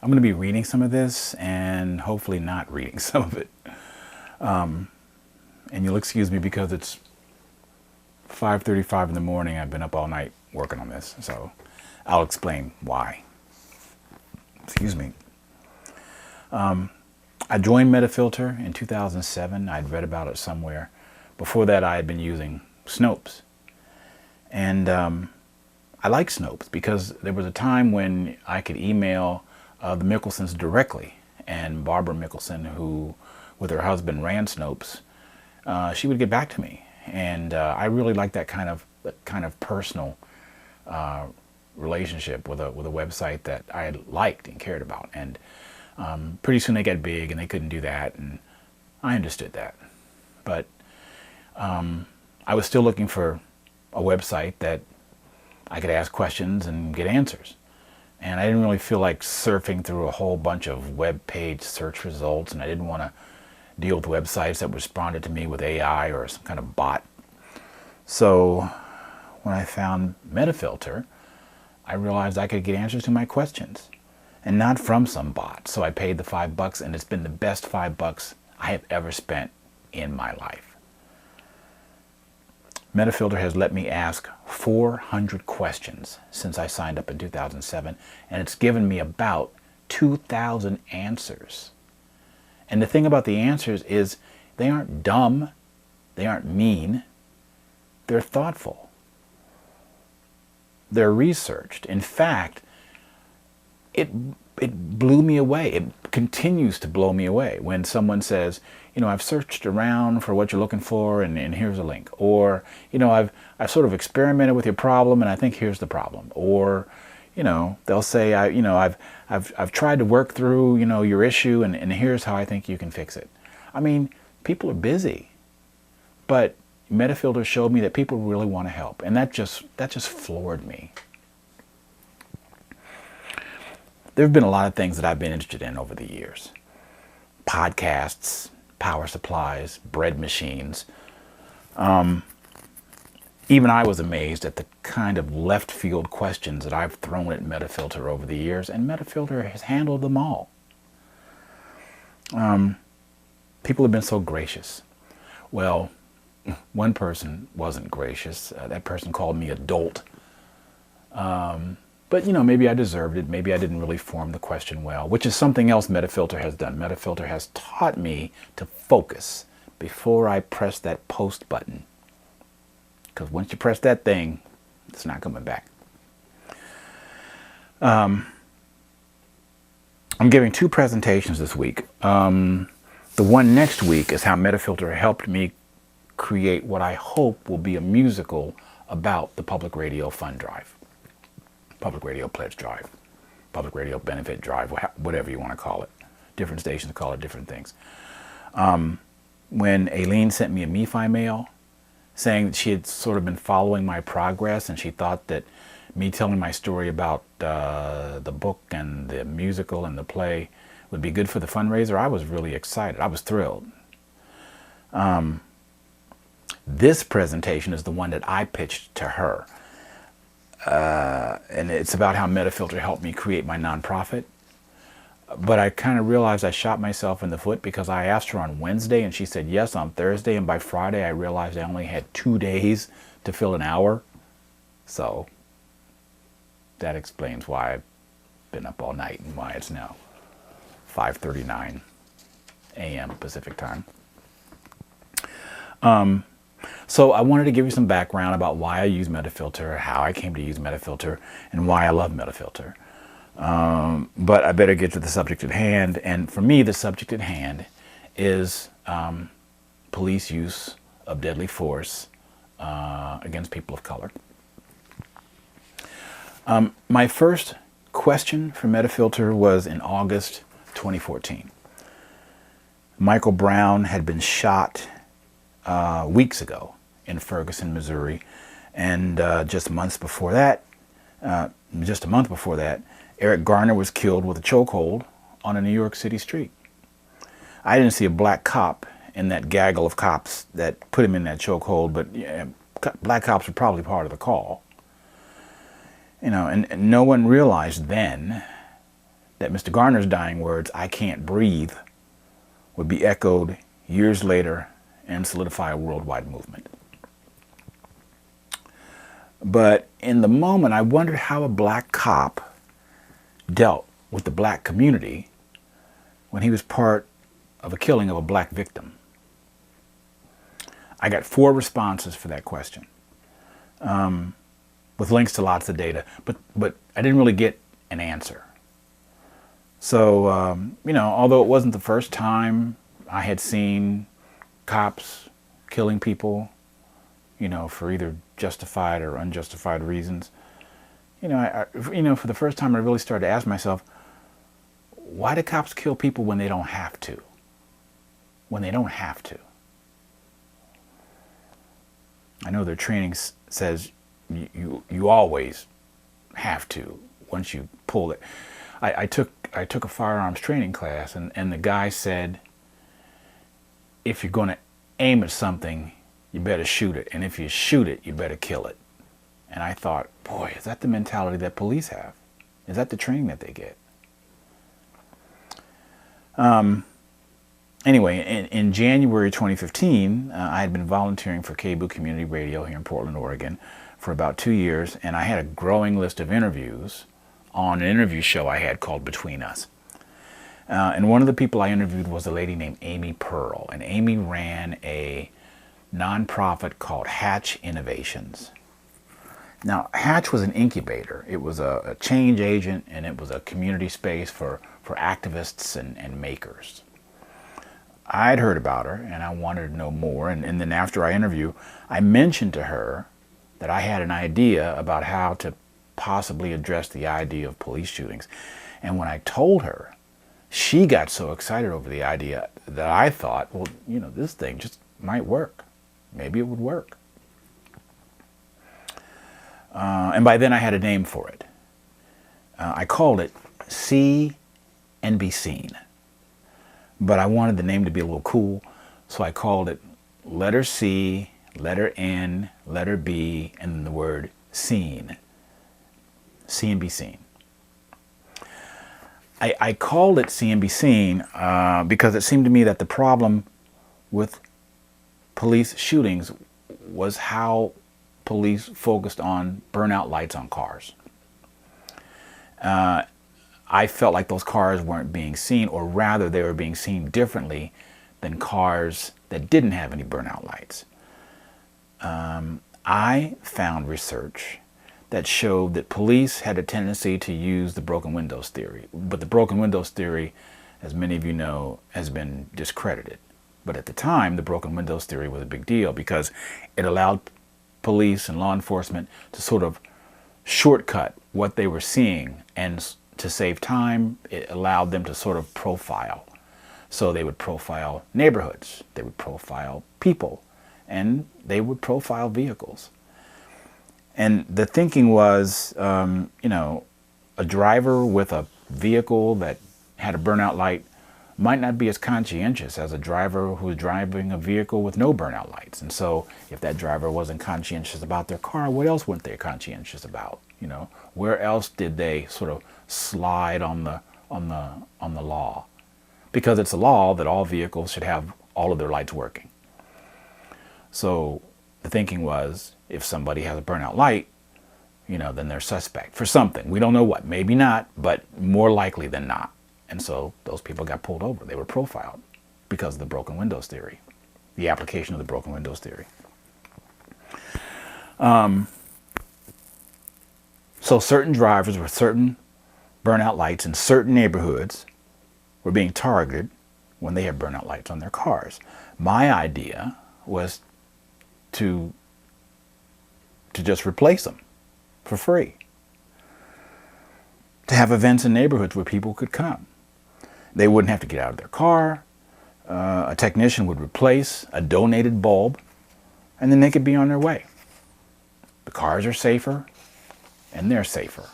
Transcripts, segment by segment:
I'm going to be reading some of this and hopefully not reading some of it. And you'll excuse me because it's 5:35 in the morning. I've been up all night working on this, so I'll explain why. Excuse me. I joined MetaFilter in 2007. I'd read about it somewhere. Before that, I had been using Snopes. And I like Snopes because there was a time when I could email the Mickelsons directly. And Barbara Mickelson, who with her husband ran Snopes, she would get back to me. And I really liked that kind of personal relationship with a website that I liked and cared about. And pretty soon they got big and they couldn't do that, and I understood that. But I was still looking for a website that I could ask questions and get answers. And I didn't really feel like surfing through a whole bunch of web page search results, and I didn't want to deal with websites that responded to me with AI or some kind of bot. So when I found MetaFilter, I realized I could get answers to my questions and not from some bot. So I paid the $5, and it's been the best $5 I have ever spent in my life. MetaFilter has let me ask 400 questions since I signed up in 2007, and it's given me about 2,000 answers. And the thing about the answers is they aren't dumb, they aren't mean, they're thoughtful. They're researched. In fact, it blew me away. It continues to blow me away when someone says, you know, I've searched around for what you're looking for, and here's a link. Or, you know, I've sort of experimented with your problem, and I think here's the problem. Or, you know, they'll say, I've tried to work through, you know, your issue, and here's how I think you can fix it. I mean, people are busy, but MetaFilter showed me that people really want to help, and that just floored me. There have been a lot of things that I've been interested in over the years. Podcasts, power supplies, bread machines. Even I was amazed at the kind of left field questions that I've thrown at MetaFilter over the years, and MetaFilter has handled them all. People have been so gracious. Well, one person wasn't gracious. That person called me a dolt. But, you know, maybe I deserved it. Maybe I didn't really form the question well, which is something else MetaFilter has done. MetaFilter has taught me to focus before I press that post button. Because once you press that thing, it's not coming back. I'm giving 2 presentations this week. The one next week is how MetaFilter helped me create what I hope will be a musical about the Public Radio Fund Drive. Public Radio Pledge Drive, Public Radio Benefit Drive, whatever you want to call it. Different stations call it different things. When Aileen sent me a MeFi mail saying that she had sort of been following my progress, and she thought that me telling my story about the book and the musical and the play would be good for the fundraiser, I was really excited. I was thrilled. This presentation is the one that I pitched to her. And it's about how MetaFilter helped me create my nonprofit. But I kind of realized I shot myself in the foot because I asked her on Wednesday and she said yes on Thursday, and by Friday I realized I only had 2 days to fill an hour. So that explains why I've been up all night and why it's now 5:39 a.m. Pacific time. So I wanted to give you some background about why I use MetaFilter, how I came to use MetaFilter, and why I love MetaFilter. But I better get to the subject at hand. And for me, the subject at hand is police use of deadly force against people of color. My first question for MetaFilter was in August 2014. Michael Brown had been shot weeks ago in Ferguson, Missouri, and just a month before that, Eric Garner was killed with a chokehold on a New York City street. I didn't see a black cop in that gaggle of cops that put him in that chokehold, but yeah, black cops were probably part of the call. You know, and no one realized then that Mr. Garner's dying words, "I can't breathe," would be echoed years later and solidify a worldwide movement. But in the moment, I wondered how a black cop dealt with the black community when he was part of a killing of a black victim. I got 4 responses for that question, with links to lots of data, but I didn't really get an answer. So, you know, although it wasn't the first time I had seen cops killing people, you know, for either justified or unjustified reasons, you know, for the first time I really started to ask myself, why do cops kill people when they don't have to? When they don't have to. I know their training says you always have to once you pull it. I took a firearms training class, and the guy said, if you're going to aim at something, you better shoot it, and if you shoot it, you better kill it. And I thought, boy, is that the mentality that police have? Is that the training that they get? Anyway, in January 2015, I had been volunteering for KBOO Community Radio here in Portland, Oregon for about 2 years, and I had a growing list of interviews on an interview show I had called Between Us. And one of the people I interviewed was a lady named Amy Pearl, and Amy ran a nonprofit called Hatch Innovations. Now, Hatch was an incubator. It was a change agent, and it was a community space for activists and makers. I'd heard about her, and I wanted to know more. And then after our interview, I mentioned to her that I had an idea about how to possibly address the idea of police shootings. And when I told her, she got so excited over the idea that I thought, well, you know, this thing just might work. Maybe it would work. And by then I had a name for it. I called it CNBSeen. But I wanted the name to be a little cool, so I called it letter C, letter N, letter B, and then the word seen. CNBSeen. I called it CNBSeen because it seemed to me that the problem with police shootings was how police focused on burnout lights on cars. I felt like those cars weren't being seen, or rather they were being seen differently than cars that didn't have any burnout lights. I found research that showed that police had a tendency to use the broken windows theory. But the broken windows theory, as many of you know, has been discredited. But at the time, the broken windows theory was a big deal because it allowed police and law enforcement to sort of shortcut what they were seeing, and to save time, it allowed them to sort of profile. So they would profile neighborhoods, they would profile people, and they would profile vehicles. And the thinking was, you know, a driver with a vehicle that had a burnout light might not be as conscientious as a driver who was driving a vehicle with no burnout lights. And so if that driver wasn't conscientious about their car, what else weren't they conscientious about? You know, where else did they sort of slide on the law? Because it's a law that all vehicles should have all of their lights working. So the thinking was, if somebody has a burnout light, you know, then they're suspect for something. We don't know what, maybe not, but more likely than not. And so those people got pulled over. They were profiled because of the broken windows theory, the application of the broken windows theory. So certain drivers with certain burnout lights in certain neighborhoods were being targeted when they had burnout lights on their cars. My idea was to just replace them for free. To have events in neighborhoods where people could come. They wouldn't have to get out of their car. A technician would replace a donated bulb, and then they could be on their way. The cars are safer, and they're safer.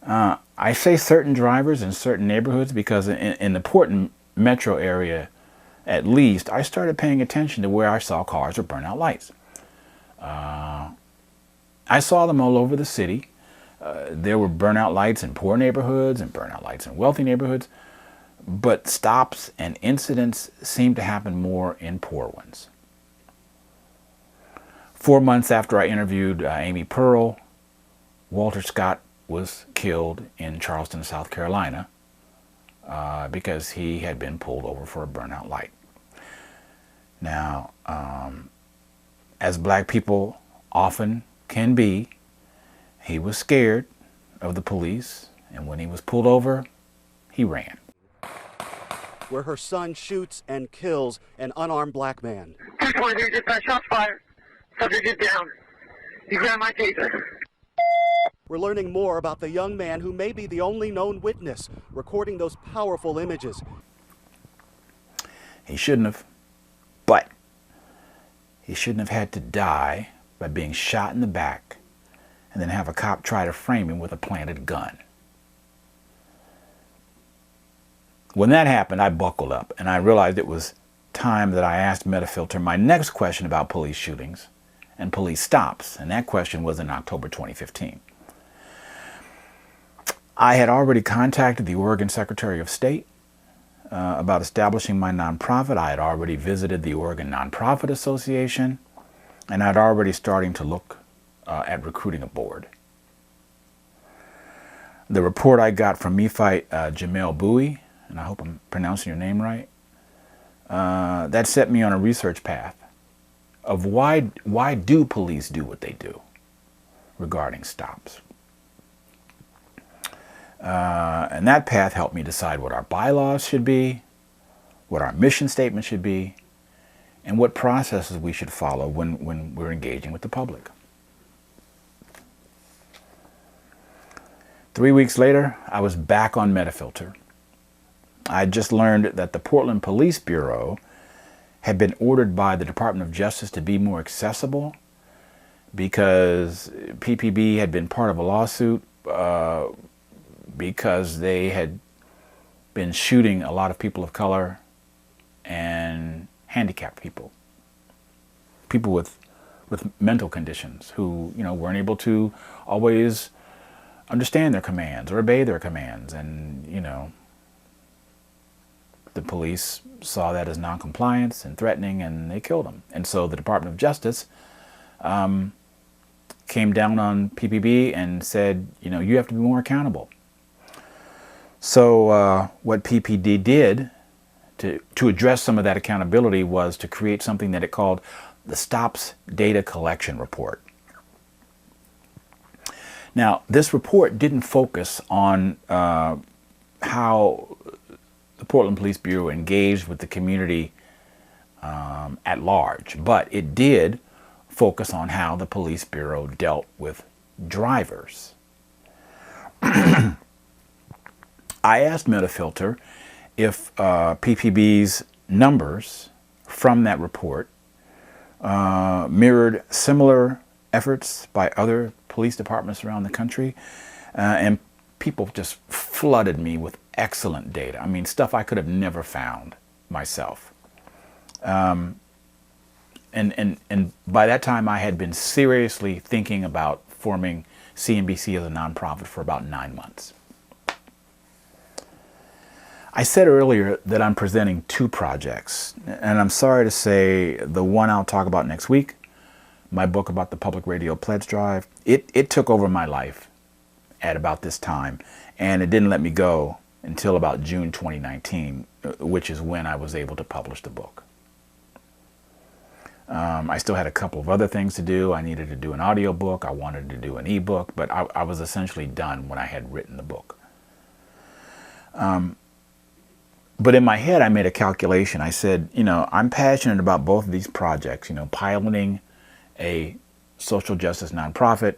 I say certain drivers in certain neighborhoods because in the Portland metro area, at least, I started paying attention to where I saw cars with burnout lights. I saw them all over the city. there were burnout lights in poor neighborhoods and burnout lights in wealthy neighborhoods, but stops and incidents seemed to happen more in poor ones. 4 months after I interviewed Amy Pearl, Walter Scott was killed in Charleston, South Carolina, because he had been pulled over for a burnout light. Now, as black people often can be, he was scared of the police, and when he was pulled over, he ran. Where her son shoots and kills an unarmed black man. 223, dispatch, shots fired. Subject is down. He grabbed my taser. We're learning more about the young man who may be the only known witness recording those powerful images. He shouldn't have, but he shouldn't have had to die by being shot in the back and then have a cop try to frame him with a planted gun. When that happened, I buckled up and I realized it was time that I asked MetaFilter my next question about police shootings and police stops, and that question was in October 2015. I had already contacted the Oregon Secretary of State about establishing my nonprofit. I had already visited the Oregon Nonprofit Association, and I'd already starting to look at recruiting a board. The report I got from Mephite Jamel Bowie, and I hope I'm pronouncing your name right, that set me on a research path of why do police do what they do regarding stops. And that path helped me decide what our bylaws should be, what our mission statement should be, and what processes we should follow when we're engaging with the public. 3 weeks later, I was back on MetaFilter. I had just learned that the Portland Police Bureau had been ordered by the Department of Justice to be more accessible because PPB had been part of a lawsuit because they had been shooting a lot of people of color and handicapped people, people with mental conditions who, weren't able to always understand their commands or obey their commands. And, the police saw that as noncompliance and threatening, and they killed them. And so the Department of Justice came down on PPB and said, you have to be more accountable. So what PPD did to address some of that accountability was to create something that it called the Stops Data Collection Report. Now, this report didn't focus on how the Portland Police Bureau engaged with the community at large, but it did focus on how the Police Bureau dealt with drivers. I asked MetaFilter if PPB's numbers from that report mirrored similar efforts by other police departments around the country, and people just flooded me with excellent data. I mean, stuff I could have never found myself. And by that time, I had been seriously thinking about forming CNBC as a nonprofit for about 9 months. I said earlier that I'm presenting 2 projects, and I'm sorry to say the one I'll talk about next week, my book about the Public Radio Pledge Drive, it took over my life at about this time, and it didn't let me go until about June 2019, which is when I was able to publish the book. I still had a couple of other things to do. I needed to do an audio book. I wanted to do an ebook, but I was essentially done when I had written the book. But in my head, I made a calculation. I said, I'm passionate about both of these projects, piloting a social justice nonprofit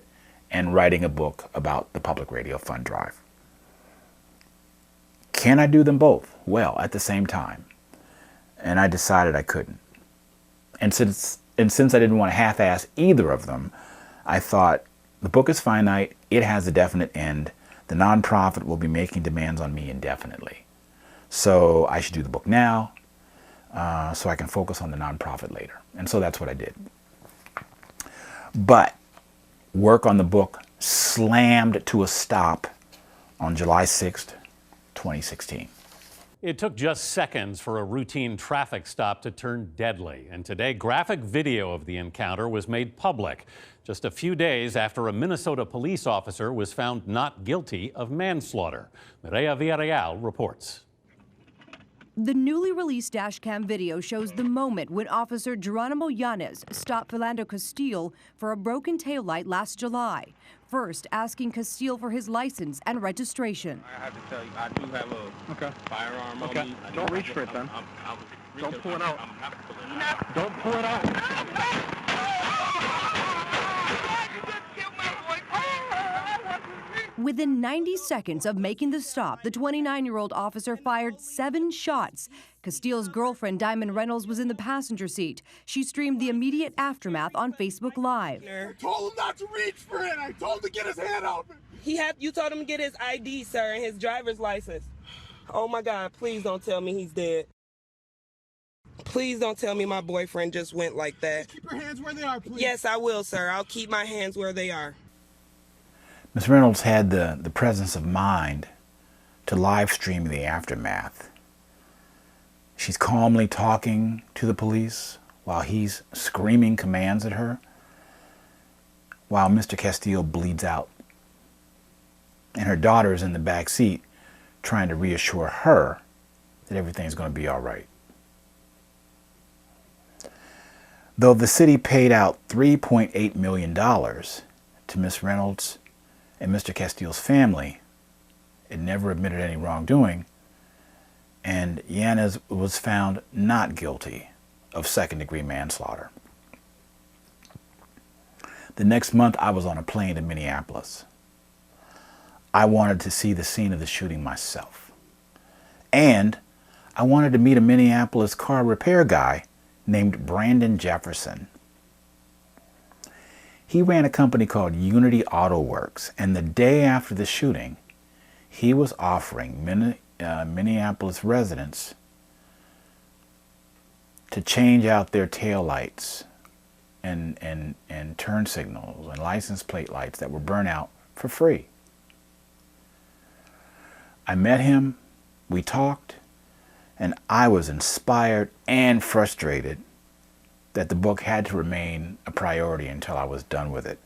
and writing a book about the Public Radio Fund Drive. Can I do them both? Well, at the same time. And I decided I couldn't. And since I didn't want to half-ass either of them, I thought the book is finite, it has a definite end, the nonprofit will be making demands on me indefinitely. So I should do the book now, so I can focus on the nonprofit later. And so that's what I did. But work on the book slammed to a stop on July 6th, 2016. It took just seconds for a routine traffic stop to turn deadly, and today graphic video of the encounter was made public just a few days after a Minnesota police officer was found not guilty of manslaughter. Mireya Villarreal reports. The newly released dashcam video shows the moment when Officer Geronimo Yanez stopped Philando Castile for a broken taillight last July, first asking Castile for his license and registration. I have to tell you, I do have a firearm on me. Don't reach for it then. Don't pull it out. Don't pull it out. Within 90 seconds of making the stop, the 29-year-old officer fired 7 shots. Castile's girlfriend, Diamond Reynolds, was in the passenger seat. She streamed the immediate aftermath on Facebook Live. I told him not to reach for it. I told him to get his hand out. You told him to get his ID, sir, and his driver's license. Oh my God, please don't tell me he's dead. Please don't tell me my boyfriend just went like that. Just keep your hands where they are, please. Yes, I will, sir. I'll keep my hands where they are. Ms. Reynolds had the presence of mind to live stream the aftermath. She's calmly talking to the police while he's screaming commands at her, while Mr. Castile bleeds out. And her daughter is in the back seat trying to reassure her that everything's going to be all right. Though the city paid out $3.8 million to Ms. Reynolds and Mr. Castile's family, it never admitted any wrongdoing, and Yanez was found not guilty of second-degree manslaughter. The next month, I was on a plane to Minneapolis. I wanted to see the scene of the shooting myself. And I wanted to meet a Minneapolis car repair guy named Brandon Jefferson. He ran a company called Unity Auto Works, and the day after the shooting, he was offering Minneapolis residents to change out their taillights and turn signals and license plate lights that were burnt out for free. I met him, we talked, and I was inspired and frustrated that the book had to remain a priority until I was done with it.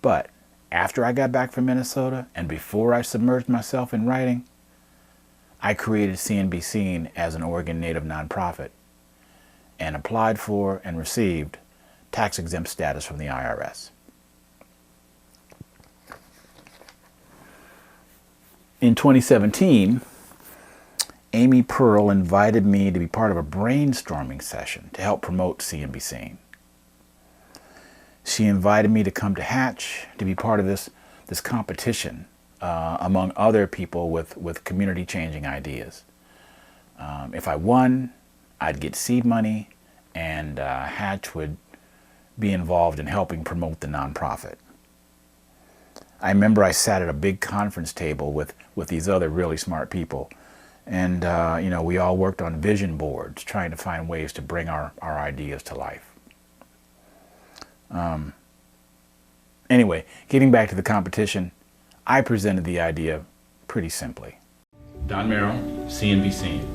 But after I got back from Minnesota and before I submerged myself in writing, I created CNBSeen as an Oregon Native nonprofit and applied for and received tax-exempt status from the IRS. In 2017, Amy Pearl invited me to be part of a brainstorming session to help promote CNBSeen. She invited me to come to Hatch to be part of this competition among other people with community-changing ideas. If I won, I'd get seed money, and Hatch would be involved in helping promote the nonprofit. I remember I sat at a big conference table with these other really smart people, and we all worked on vision boards trying to find ways to bring our ideas to life. Anyway, getting back to the competition, I presented the idea pretty simply. Don Merrill, CNBSeen.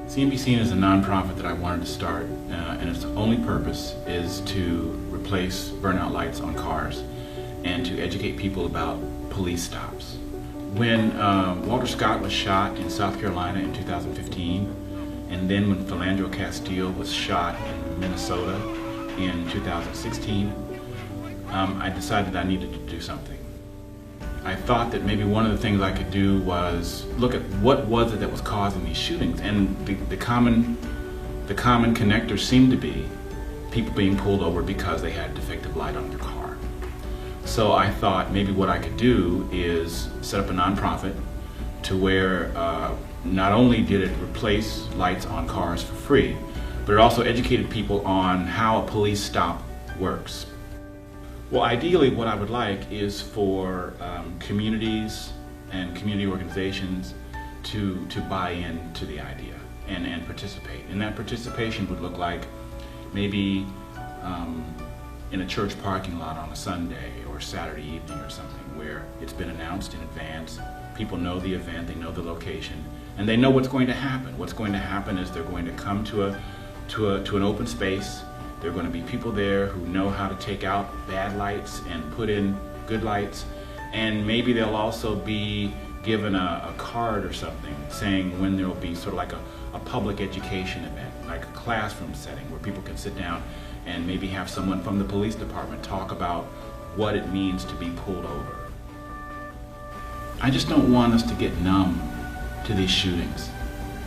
CNBSeen is a nonprofit that I wanted to start, and its only purpose is to replace burnout lights on cars and to educate people about police stops. When Walter Scott was shot in South Carolina in 2015, and then when Philando Castile was shot in Minnesota in 2016, I decided I needed to do something. I thought that maybe one of the things I could do was look at what was it that was causing these shootings, and the common connector seemed to be people being pulled over because they had a defective light on their car. So I thought maybe what I could do is set up a nonprofit to where not only did it replace lights on cars for free, but it also educated people on how a police stop works. Well, ideally what I would like is for communities and community organizations to buy into the idea and participate. And that participation would look like maybe in a church parking lot on a Sunday or Saturday evening or something, where it's been announced in advance, people know the event, they know the location, and they know what's going to happen. What's going to happen is they're going to come to an open space. There are going to be people there who know how to take out bad lights and put in good lights, and maybe they'll also be given a card or something saying when there will be sort of like a public education event, like a classroom setting where people can sit down and maybe have someone from the police department talk about what it means to be pulled over. I just don't want us to get numb to these shootings.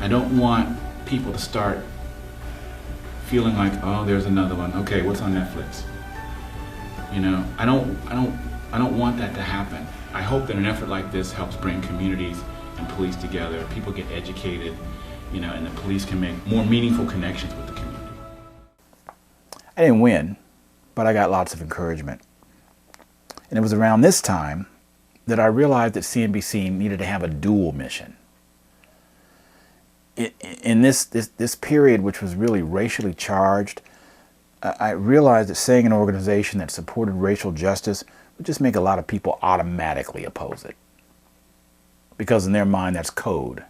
I don't want people to start feeling like, oh, there's another one. Okay, what's on Netflix? You know, I don't want that to happen. I hope that an effort like this helps bring communities and police together. People get educated, you know, and the police can make more meaningful connections with the community. I didn't win, but I got lots of encouragement. And it was around this time that I realized that CNBSeen needed to have a dual mission. In this period, which was really racially charged, I realized that saying an organization that supported racial justice would just make a lot of people automatically oppose it, because in their mind that's code.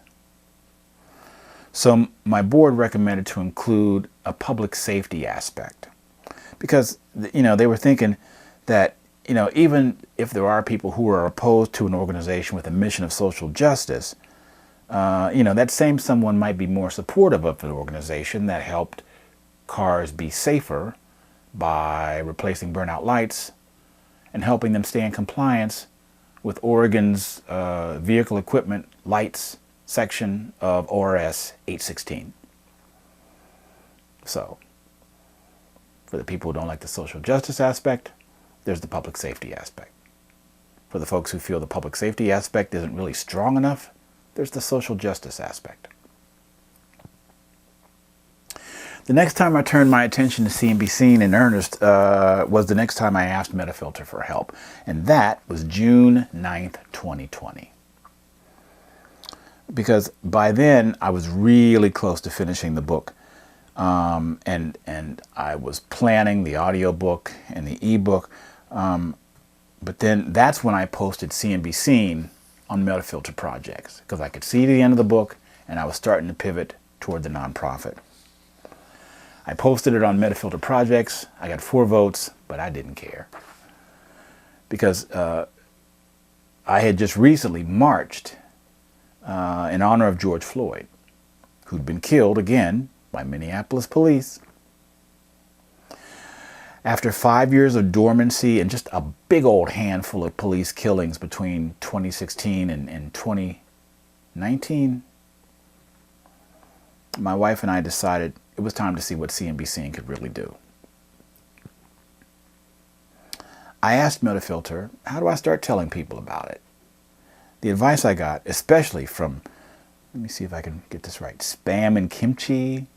So my board recommended to include a public safety aspect, because, you know, they were thinking that, you know, even if there are people who are opposed to an organization with a mission of social justice, you know, that same someone might be more supportive of an organization that helped cars be safer by replacing burnout lights and helping them stay in compliance with Oregon's vehicle equipment lights section of ORS 816. So, for the people who don't like the social justice aspect, there's the public safety aspect. For the folks who feel the public safety aspect isn't really strong enough, there's the social justice aspect. The next time I turned my attention to CNBSeen in earnest was the next time I asked MetaFilter for help, and that was June 9th, 2020. Because by then I was really close to finishing the book, and I was planning the audiobook and the ebook, but then that's when I posted CNBSeen on MetaFilter projects, because I could see the end of the book and I was starting to pivot toward the nonprofit. I posted it on MetaFilter projects. I got 4 votes, but I didn't care, because I had just recently marched in honor of George Floyd, who'd been killed again by Minneapolis police. After 5 years of dormancy and just a big old handful of police killings between 2016 and 2019, my wife and I decided it was time to see what CNBSeen could really do. I asked MetaFilter, how do I start telling people about it? The advice I got, especially from, let me see if I can get this right, Spam and Kimchi,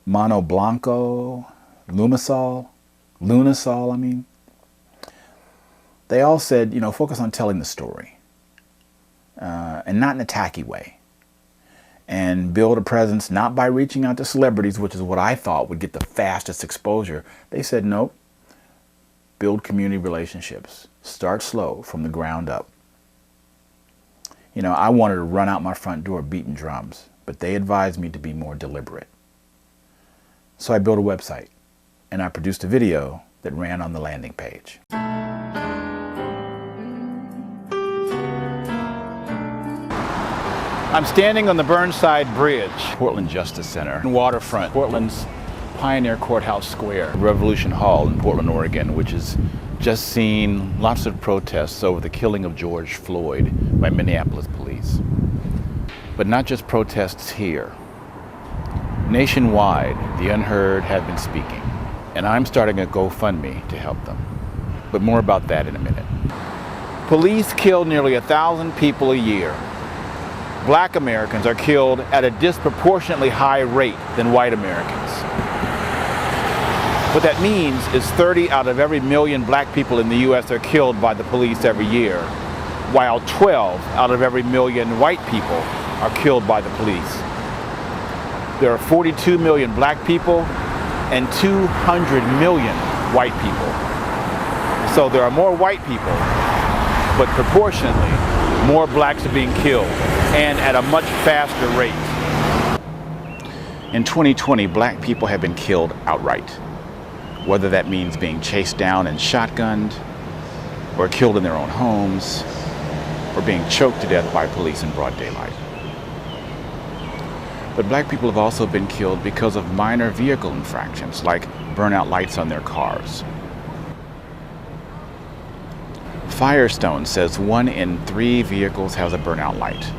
Mono Blanco, Lunasol, I mean, they all said, you know, focus on telling the story, and not in a tacky way, and build a presence not by reaching out to celebrities, which is what I thought would get the fastest exposure. They said, nope, build community relationships, start slow from the ground up. You know, I wanted to run out my front door beating drums, but they advised me to be more deliberate. So I built a website, and I produced a video that ran on the landing page. I'm standing on the Burnside Bridge, Portland Justice Center, waterfront, Portland's Pioneer Courthouse Square, Revolution Hall in Portland, Oregon, which has just seen lots of protests over the killing of George Floyd by Minneapolis police. But not just protests here. Nationwide, the unheard have been speaking, and I'm starting a GoFundMe to help them. But more about that in a minute. Police kill nearly 1,000 people a year. Black Americans are killed at a disproportionately high rate than white Americans. What that means is 30 out of every million black people in the U.S. are killed by the police every year, while 12 out of every million white people are killed by the police. There are 42 million black people and 200 million white people. So there are more white people, but proportionately, more blacks are being killed, and at a much faster rate. In 2020, black people have been killed outright, whether that means being chased down and shotgunned, or killed in their own homes, or being choked to death by police in broad daylight. But black people have also been killed because of minor vehicle infractions, like burnout lights on their cars. Firestone says 1 in 3 vehicles has a burnout light.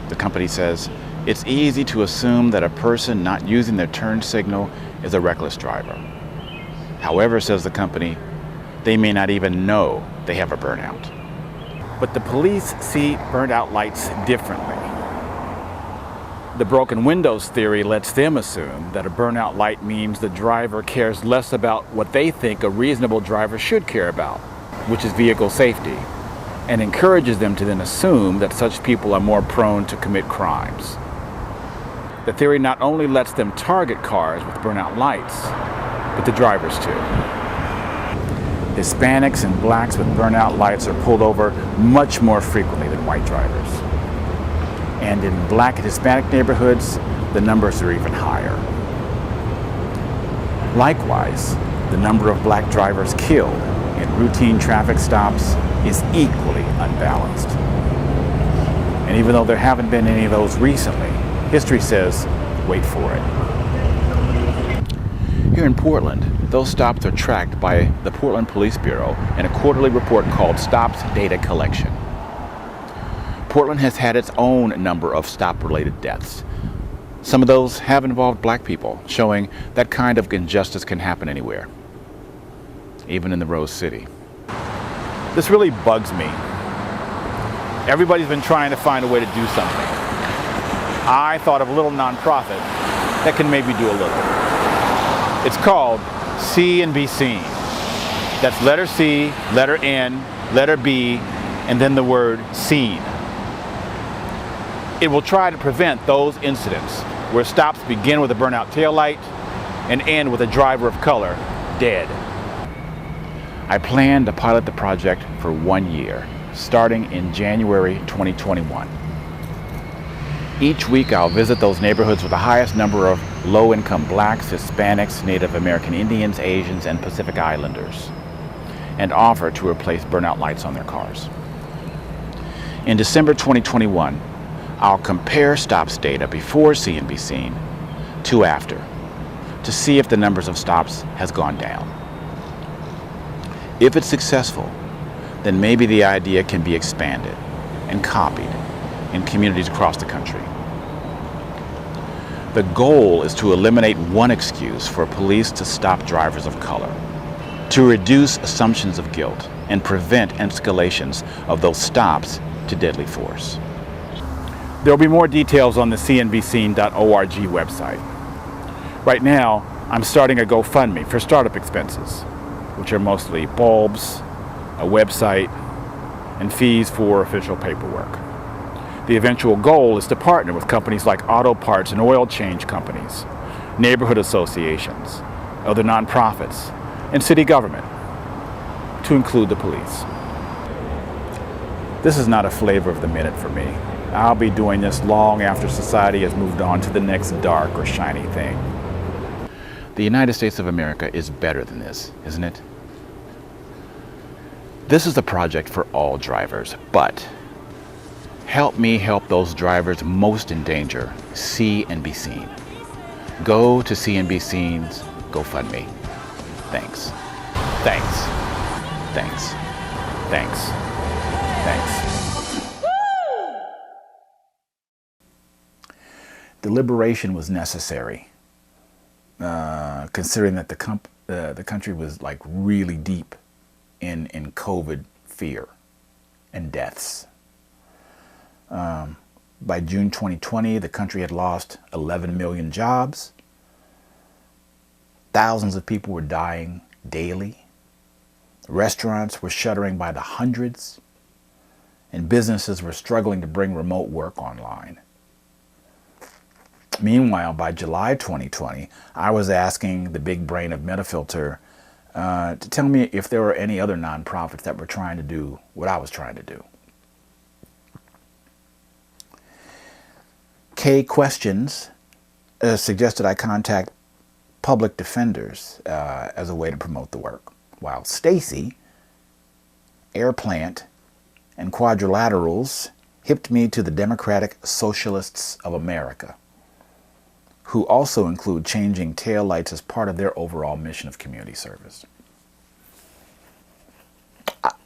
The company says it's easy to assume that a person not using their turn signal is a reckless driver. However, says the company, they may not even know they have a burnout. But the police see burnout lights differently. The broken windows theory lets them assume that a burnout light means the driver cares less about what they think a reasonable driver should care about, which is vehicle safety, and encourages them to then assume that such people are more prone to commit crimes. The theory not only lets them target cars with burnout lights, but the drivers too. Hispanics and blacks with burnout lights are pulled over much more frequently than white drivers. And in black and Hispanic neighborhoods, the numbers are even higher. Likewise, the number of black drivers killed in routine traffic stops is equally unbalanced. And even though there haven't been any of those recently, history says, wait for it. Here in Portland, those stops are tracked by the Portland Police Bureau in a quarterly report called Stops Data Collection. Portland has had its own number of stop-related deaths. Some of those have involved black people, showing that kind of injustice can happen anywhere, even in the Rose City. This really bugs me. Everybody's been trying to find a way to do something. I thought of a little nonprofit that can maybe do a little. It's called CNBSeen. That's letter C, letter N, letter B, and then the word seen. It will try to prevent those incidents where stops begin with a burnout taillight and end with a driver of color dead. I plan to pilot the project for 1 year, starting in January 2021. Each week I'll visit those neighborhoods with the highest number of low-income blacks, Hispanics, Native American Indians, Asians, and Pacific Islanders, and offer to replace burnout lights on their cars. In December 2021, I'll compare stops data before CNBSeen to after to see if the numbers of stops has gone down. If it's successful, then maybe the idea can be expanded and copied in communities across the country. The goal is to eliminate one excuse for police to stop drivers of color, to reduce assumptions of guilt and prevent escalations of those stops to deadly force. There will be more details on the cnbseen.org website. Right now, I'm starting a GoFundMe for startup expenses, which are mostly bulbs, a website, and fees for official paperwork. The eventual goal is to partner with companies like auto parts and oil change companies, neighborhood associations, other nonprofits, and city government, to include the police. This is not a flavor of the minute for me. I'll be doing this long after society has moved on to the next dark or shiny thing. The United States of America is better than this, isn't it? This is a project for all drivers, but help me help those drivers most in danger see and be seen. Go to CNBSeen's GoFundMe. Thanks. Thanks. Thanks. Thanks. Thanks. Deliberation was necessary, considering that the country was like really deep in COVID fear and deaths. By June 2020, the country had lost 11 million jobs. Thousands of people were dying daily. Restaurants were shuttering by the hundreds, and businesses were struggling to bring remote work online. Meanwhile, by July 2020, I was asking the big brain of MetaFilter to tell me if there were any other nonprofits that were trying to do what I was trying to do. K Questions suggested I contact public defenders as a way to promote the work, while Stacy, Airplant, and Quadrilaterals hipped me to the Democratic Socialists of America, who also include changing taillights as part of their overall mission of community service.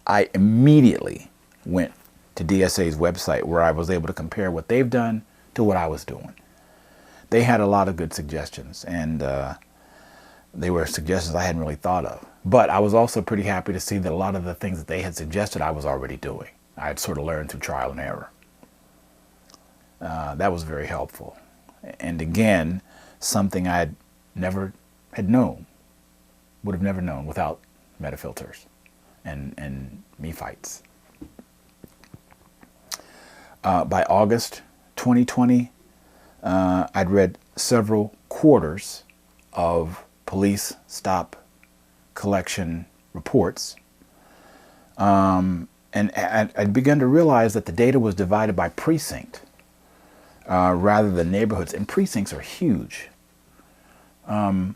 I immediately went to DSA's website, where I was able to compare what they've done to what I was doing. They had a lot of good suggestions, and they were suggestions I hadn't really thought of. But I was also pretty happy to see that a lot of the things that they had suggested I was already doing. I had sort of learned through trial and error. That was very helpful. And again, something I had never had known, would have never known without MetaFilters and me fights. By August 2020, I'd read several quarters of police stop collection reports. And I'd begun to realize that the data was divided by precinct rather than neighborhoods, and precincts are huge. It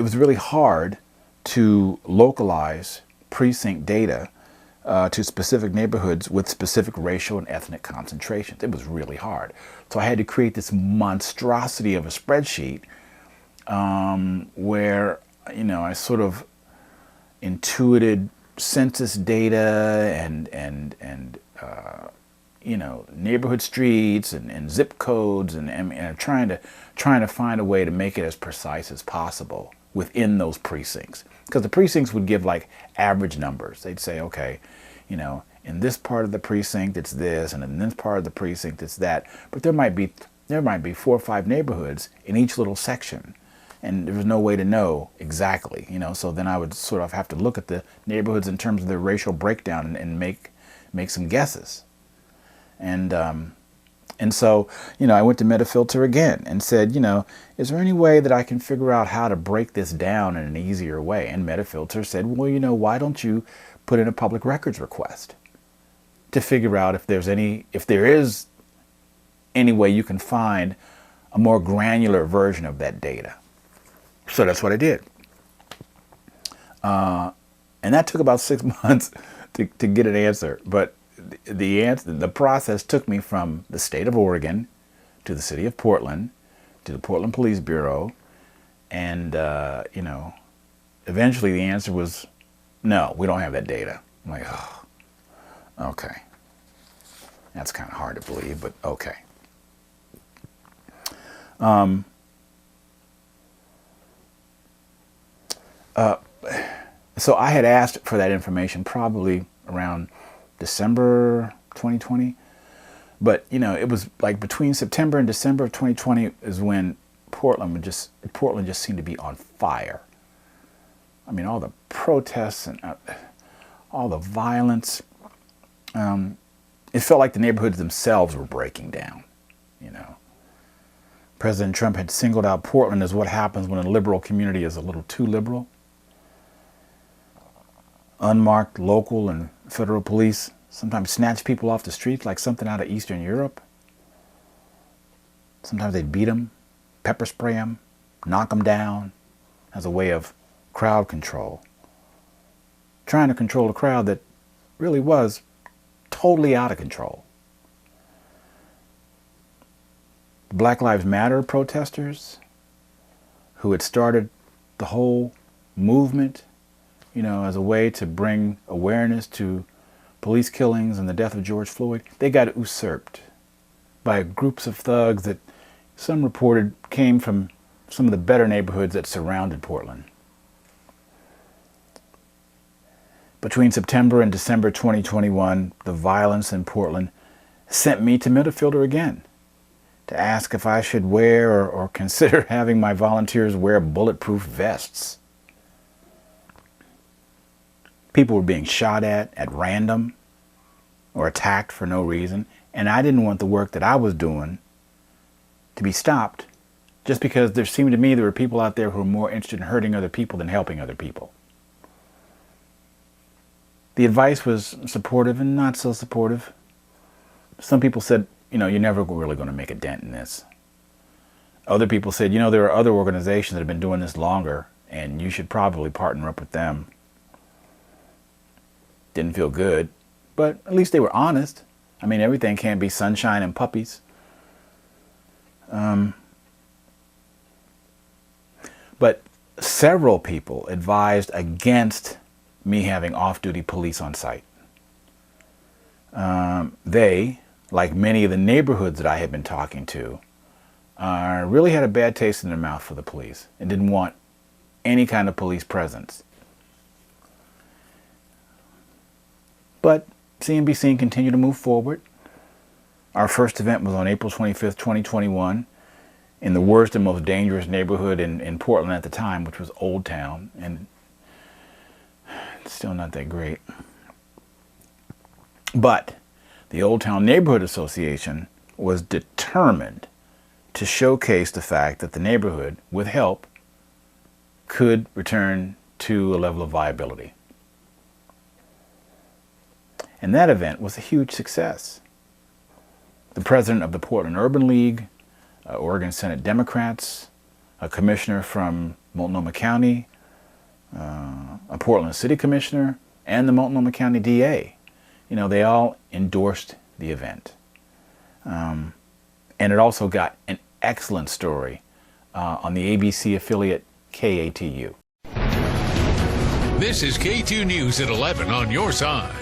was really hard to localize precinct data to specific neighborhoods with specific racial and ethnic concentrations. It was really hard. So I had to create this monstrosity of a spreadsheet where, I sort of intuited census data and neighborhood streets and zip codes and trying to find a way to make it as precise as possible within those precincts. Because the precincts would give like average numbers. They'd say, okay, in this part of the precinct it's this, and in this part of the precinct it's that. But there might be 4 or 5 neighborhoods in each little section, and there was no way to know exactly, So then I would sort of have to look at the neighborhoods in terms of their racial breakdown and make some guesses. And so, I went to MetaFilter again and said, is there any way that I can figure out how to break this down in an easier way? And MetaFilter said, well, why don't you put in a public records request to figure out if there is any way you can find a more granular version of that data. So that's what I did. And that took about 6 months to get an answer. But the process took me from the state of Oregon to the city of Portland to the Portland Police Bureau, and eventually the answer was no, we don't have that data. I'm like, oh, okay, that's kind of hard to believe, but okay. So I had asked for that information probably around December 2020, but it was like between September and December of 2020 is when Portland just seemed to be on fire. I mean, all the protests and all the violence. It felt like the neighborhoods themselves were breaking down. President Trump had singled out Portland as what happens when a liberal community is a little too liberal. Unmarked local and federal police sometimes snatch people off the streets like something out of Eastern Europe. Sometimes they'd beat them, pepper spray them, knock them down as a way of crowd control. Trying to control a crowd that really was totally out of control. The Black Lives Matter protesters who had started the whole movement, as a way to bring awareness to police killings and the death of George Floyd, they got usurped by groups of thugs that some reported came from some of the better neighborhoods that surrounded Portland. Between September and December 2021, the violence in Portland sent me to MetaFilter again to ask if I should wear or consider having my volunteers wear bulletproof vests. People were being shot at random or attacked for no reason, and I didn't want the work that I was doing to be stopped just because there seemed to me there were people out there who were more interested in hurting other people than helping other people. The advice was supportive and not so supportive. Some people said, you know, you're never really going to make a dent in this. Other people said, you know, there are other organizations that have been doing this longer and you should probably partner up with them. Didn't feel good, but at least they were honest. I mean, everything can't be sunshine and puppies. But several people advised against me having off-duty police on site. They, like many of the neighborhoods that I had been talking to, really had a bad taste in their mouth for the police and didn't want any kind of police presence. But CNBSeen continued to move forward. Our first event was on April 25th, 2021, in the worst and most dangerous neighborhood in Portland at the time, which was Old Town, and it's still not that great. But the Old Town Neighborhood Association was determined to showcase the fact that the neighborhood, with help, could return to a level of viability. And that event was a huge success. The president of the Portland Urban League, Oregon Senate Democrats, a commissioner from Multnomah County, a Portland City Commissioner, and the Multnomah County DA. You know, they all endorsed the event. And it also got an excellent story on the ABC affiliate KATU. This is K2 News at 11 on your side.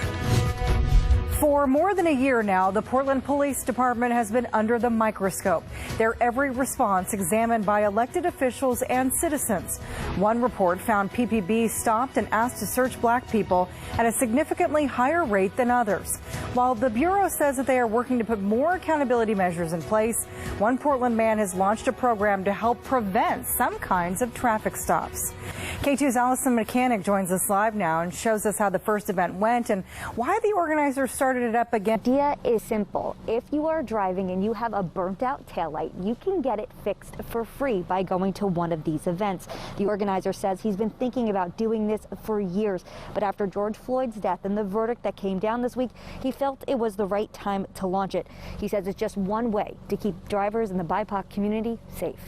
For more than a year now, the Portland Police Department has been under the microscope. Their every response examined by elected officials and citizens. One report found PPB stopped and asked to search black people at a significantly higher rate than others. While the Bureau says that they are working to put more accountability measures in place, one Portland man has launched a program to help prevent some kinds of traffic stops. K2's Allison Mechanic joins us live now and shows us how the first event went and why the organizers started it up again. The idea is simple. If you are driving and you have a burnt out taillight, you can get it fixed for free by going to one of these events. The organizer says he's been thinking about doing this for years, but after George Floyd's death and the verdict that came down this week, he felt it was the right time to launch it. He says it's just one way to keep drivers in the BIPOC community safe.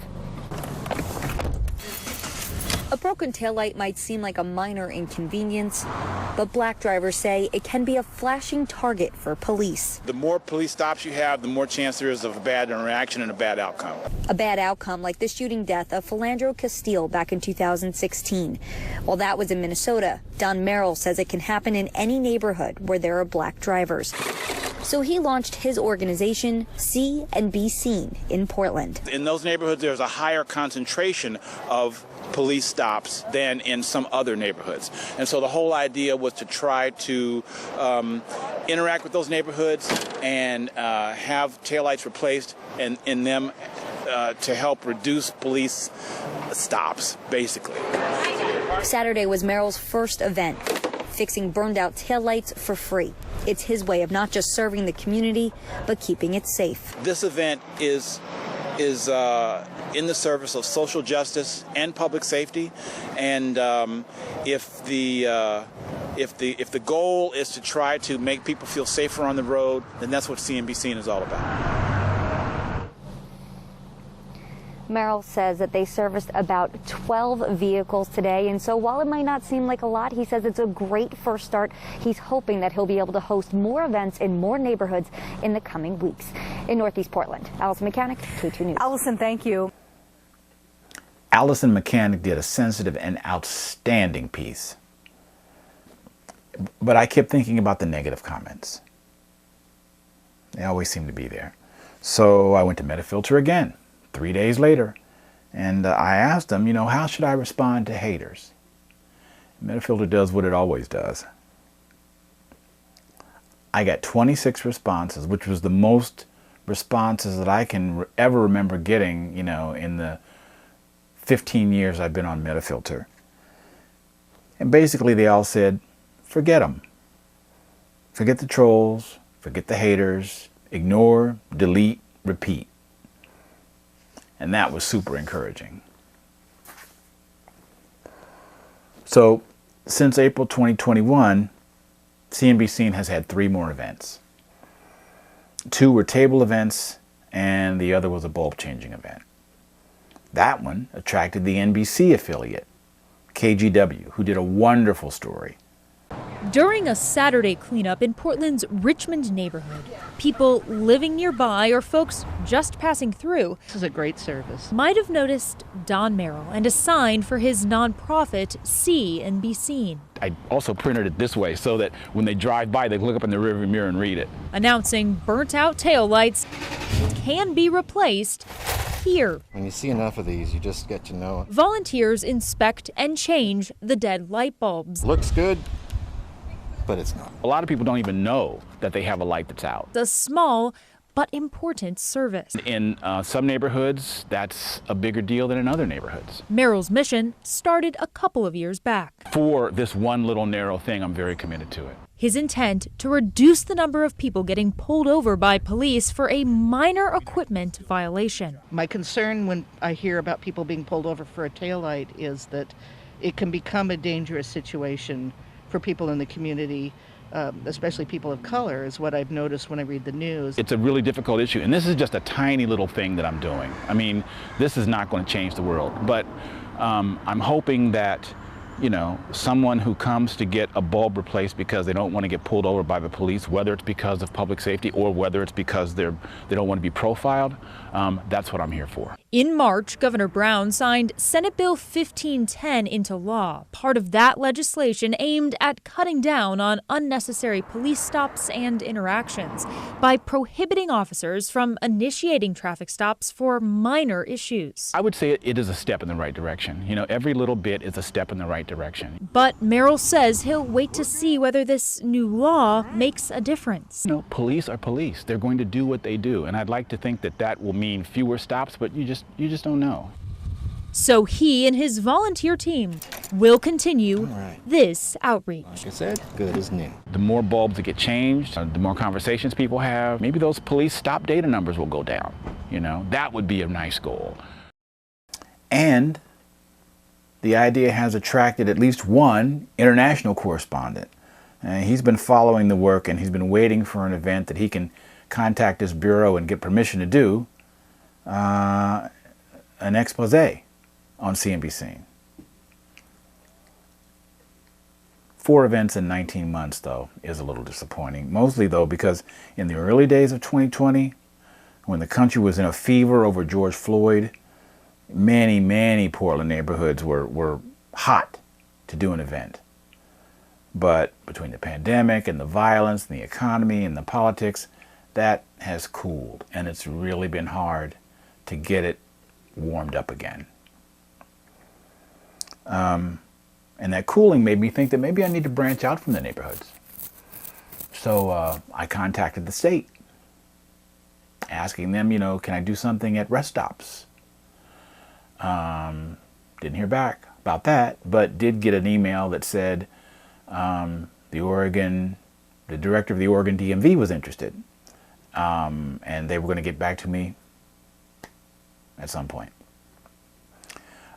A broken taillight might seem like a minor inconvenience, but black drivers say it can be a flashing target for police. The more police stops you have, the more chance there is of a bad interaction and a bad outcome. A bad outcome like the shooting death of Philando Castile back in 2016. While that was in Minnesota, Don Merrill says it can happen in any neighborhood where there are black drivers. So he launched his organization, CNBSeen, in Portland. In those neighborhoods, there's a higher concentration of police stops than in some other neighborhoods. And so the whole idea was to try to interact with those neighborhoods and have taillights replaced and in them to help reduce police stops, basically. Saturday was Merrill's first event, fixing burned out taillights for free. It's his way of not just serving the community, but keeping it safe. This event is in the service of social justice and public safety, and if the goal is to try to make people feel safer on the road, then that's what CNBSeen is all about. Merrill says that they serviced about 12 vehicles today, and so while it might not seem like a lot, he says it's a great first start. He's hoping that he'll be able to host more events in more neighborhoods in the coming weeks. In Northeast Portland, Allison Mechanic, K2 News. Allison, thank you. Allison Mechanic did a sensitive and outstanding piece. But I kept thinking about the negative comments. They always seem to be there. So I went to MetaFilter again, 3 days later, and I asked them, you know, how should I respond to haters? MetaFilter does what it always does. I got 26 responses, which was the most responses that I can ever remember getting, you know, in the 15 years I've been on MetaFilter. And basically they all said, forget them. Forget the trolls, forget the haters, ignore, delete, repeat. And that was super encouraging. So since April 2021, CNBSeen has had 3 more events. 2 were table events, and the other was a bulb changing event. That one attracted the NBC affiliate, KGW, who did a wonderful story. During a Saturday cleanup in Portland's Richmond neighborhood, people living nearby or folks just passing through, this is a great service, might have noticed Don Merrill and a sign for his nonprofit CNBSeen. I also printed it this way so that when they drive by, they look up in the rearview mirror and read it. Announcing burnt-out taillights can be replaced here. When you see enough of these, you just get to know. Volunteers inspect and change the dead light bulbs. Looks good, but it's not. A lot of people don't even know that they have a light that's out. The small but important service. In some neighborhoods, that's a bigger deal than in other neighborhoods. Merrill's mission started a couple of years back. For this one little narrow thing, I'm very committed to it. His intent to reduce the number of people getting pulled over by police for a minor equipment violation. My concern when I hear about people being pulled over for a taillight is that it can become a dangerous situation for people in the community, especially people of color, is what I've noticed when I read the news. It's a really difficult issue, and this is just a tiny little thing that I'm doing. I mean, this is not going to change the world, but I'm hoping that, you know, someone who comes to get a bulb replaced because they don't want to get pulled over by the police, whether it's because of public safety or whether it's because they don't want to be profiled, that's what I'm here for. In March, Governor Brown signed Senate Bill 1510 into law. Part of that legislation aimed at cutting down on unnecessary police stops and interactions by prohibiting officers from initiating traffic stops for minor issues. I would say it is a step in the right direction. You know, every little bit is a step in the right direction. But Merrill says he'll wait to see whether this new law makes a difference. You know, police are police. They're going to do what they do, and I'd like to think that that will mean fewer stops, but you just don't know. So he and his volunteer team will continue this outreach. Like I said, good as new. The more bulbs that get changed, the more conversations people have, maybe those police stop data numbers will go down. You know, that would be a nice goal. And the idea has attracted at least one international correspondent. He's been following the work, and he's been waiting for an event that he can contact his bureau and get permission to do an expose on CNBSeen. 4 events in 19 months, though, is a little disappointing. Mostly, though, because in the early days of 2020, when the country was in a fever over George Floyd, many Portland neighborhoods were hot to do an event. But between the pandemic and the violence and the economy and the politics, that has cooled, and it's really been hard to get it warmed up again. And that cooling made me think that maybe I need to branch out from the neighborhoods. So I contacted the state, asking them, you know, can I do something at rest stops? Didn't hear back about that, but did get an email that said the director of the Oregon DMV was interested, and they were going to get back to me at some point.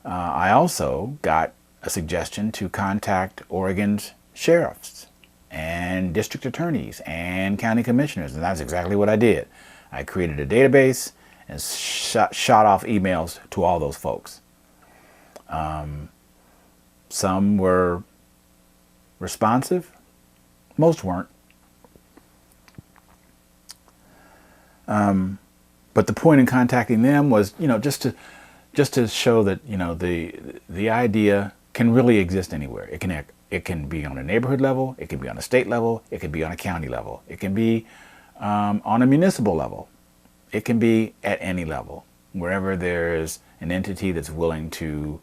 I also got a suggestion to contact Oregon's sheriffs and district attorneys and county commissioners, and that's exactly what I did. I created a database and shot off emails to all those folks. Some were responsive, most weren't. But the point in contacting them was, you know, just to show that, you know, the idea can really exist anywhere. It can be on a neighborhood level, it can be on a state level, it can be on a county level, it can be on a municipal level, it can be at any level, wherever there is an entity that's willing to,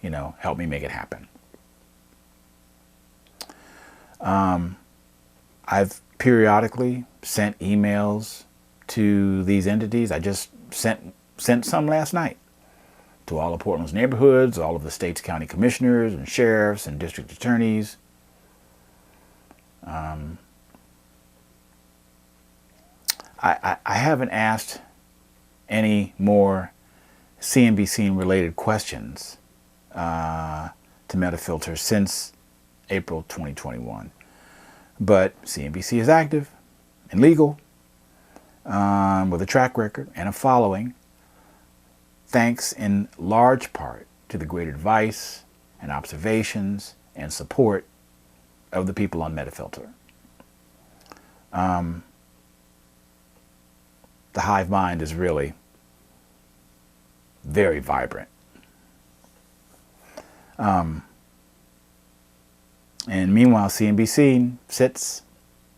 you know, help me make it happen. I've periodically sent emails to these entities. I just sent some last night to all of Portland's neighborhoods, all of the state's county commissioners and sheriffs and district attorneys. I haven't asked any more CNBSeen related questions to MetaFilter since April 2021. But CNBC is active and legal with a track record and a following, thanks in large part to the great advice and observations and support of the people on MetaFilter. The hive mind is really very vibrant. And meanwhile, CNBSeen sits